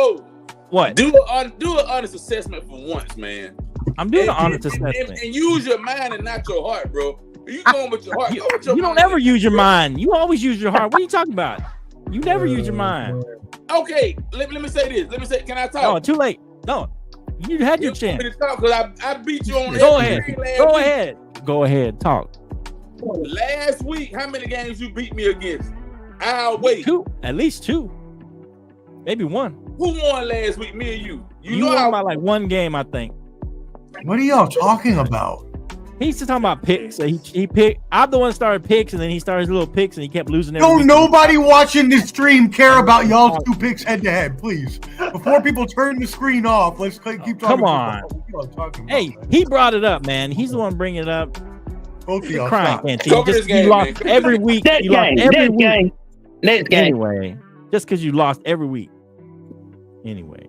What? Do an honest assessment for once, man. I'm doing an honest assessment. And use your mind and not your heart, bro. You going with your heart. You don't ever use your mind. You always use your heart. What are you talking about? You never use your mind. Okay, let me say this. Can I talk? No, too late. No, you had your chance. Because I beat you on. Go ahead. Talk. Last week, how many games you beat me against? I'll wait. 2, at least 2, maybe 1. Who won last week? Me or you? You won by like 1 game, I think. What are y'all talking about? He's just talking about picks. He picked. I'm the one that started picks, and then he started his little picks, and he kept losing. Don't nobody watching this stream care about y'all's 2 picks head to head, please. Before people turn the screen off, let's keep talking. Come on. Hey, he brought it up, man. He's the one bringing it up. Both of y'all crying, stop. can't he lost every week. Next game. Anyway, just because you lost every week. Anyway.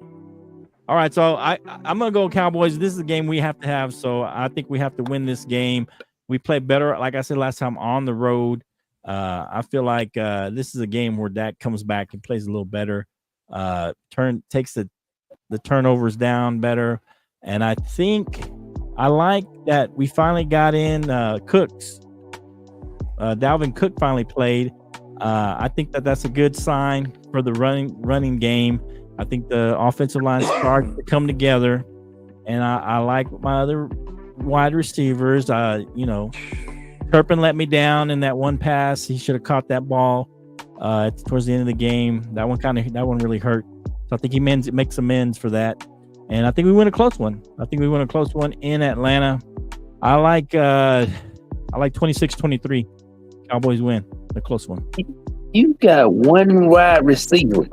All right, so I'm going to go Cowboys. This is a game we have to have, so I think we have to win this game. We play better, like I said last time, on the road. I feel like this is a game where Dak comes back and plays a little better, takes the turnovers down better, and I think I like that we finally got in Cooks. Dalvin Cook finally played. I think that's a good sign for the running game. I think the offensive line starts to come together, and I like my other wide receivers. Turpin let me down in that one pass. He should have caught that ball towards the end of the game. That one really hurt. So I think he makes amends for that, and I think we win a close one. In Atlanta. I like 26-23. Cowboys win a close one. You got one wide receiver.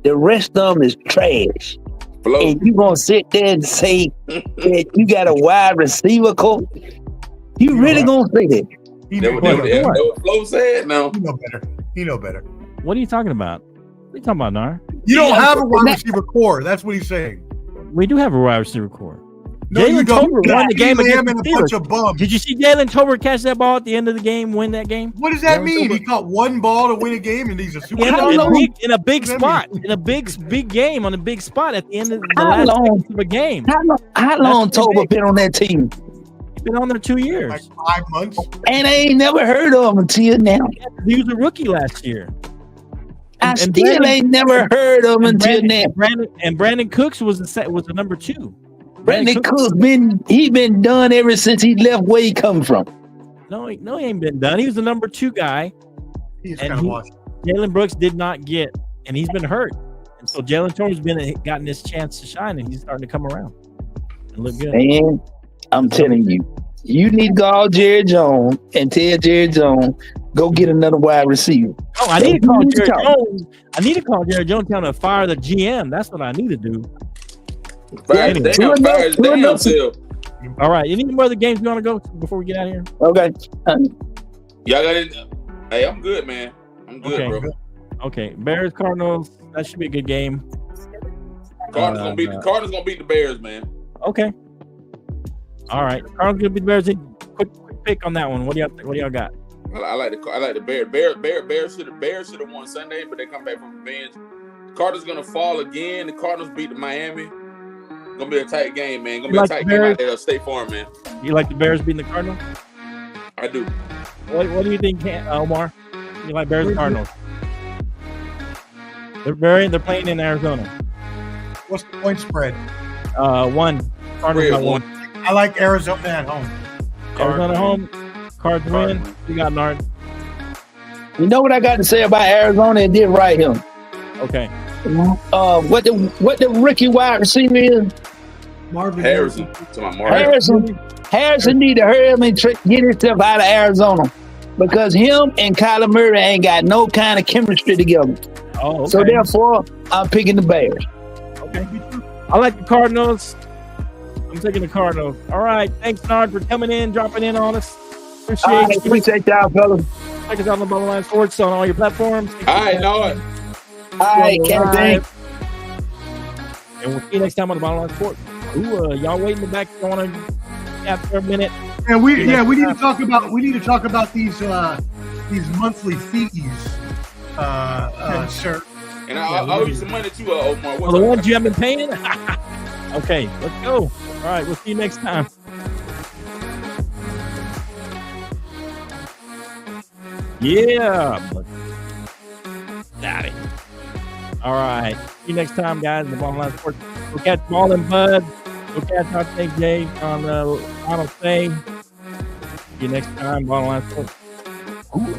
The rest of them is trash. FLO. And you gonna sit there and say that you got a wide receiver coach? You really gonna say that? That what FLO said? No. He know better. What are you talking about? What are you talking about, Nar? You don't have a wide receiver core. That's what he's saying. We do have a wide receiver core. No, Jalen Tolbert won the game against the a bunch of Steelers. bums. Did you see Jalen Tolbert catch that ball at the end of the game, win that game? What does that mean? He caught one ball to win a game, and he's a super. In a big spot, in a big game on a big spot at the end of the last seconds of a game. How long Tolbert been on that team? He's been on there 2 years. Like 5 months. And I ain't never heard of him until now. He was a rookie last year. I still ain't never heard of him until now. Brandon Cooks was the number 2. Brandon Cook's been done ever since he left where he come from. No, he ain't been done. He was the number 2 guy. He's kind of washed. Jalen Brooks did not get, and he's been hurt. And so Jalen Tolbert's gotten this chance to shine, and he's starting to come around and look good. And I'm telling you, you need to call Jerry Jones and tell Jerry Jones, go get another wide receiver. Oh, I need to call Jerry Jones. I need to call Jerry Jones, tell him to fire the GM. That's what I need to do. Anyway. All right. Any more other games you want to go to before we get out of here? Okay. Y'all got it. Hey, I'm good, man. I'm good, bro. Okay. Bears, Cardinals. That should be a good game. Cardinals gonna beat the Bears, man. Okay. All right. Cardinals gonna beat the Bears. Quick pick on that one. What do y'all got? I like the Bears. Bears should have won Sunday, but they come back from revenge. Cardinals gonna fall again. The Cardinals beat the Miami. Gonna be a tight game, man. Gonna be a tight game out there at State Farm, man. You like the Bears beating the Cardinals? I do. What do you think, Omar? You like Bears and Cardinals? They're playing in Arizona. What's the point spread? 1. Cardinals got 1. I like Arizona at home. Arizona home. Cards win. You got Nard. You know what I got to say about Arizona and did right here? Okay. What the rookie wide receiver is? Harrison. Harrison need to hurry up and get himself out of Arizona because him and Kyler Murray ain't got no kind of chemistry together. Oh, okay. So therefore, I'm picking the Bears. Okay. I like the Cardinals. I'm taking the Cardinals. All right. Thanks, Nard, for coming in, dropping in on us. Appreciate y'all, fellas. Check us out on the Bottom Line Sports on all your platforms. All right, Nard. All right, Captain. And we'll see you next time on the Bottom Line Sports. Y'all wait in the back. You want to after a minute? And we need to talk about these monthly fees, sir. And I'll owe you some money too, Omar. The ones you haven't been paying? Okay, let's go. All right, we'll see you next time. Yeah. Got it. All right. See you next time, guys. The Bottom Line Sports. We'll catch Ball and Bud. We'll catch our St. Jay on the final thing. See you next time, Bottom Line Sports. Ooh.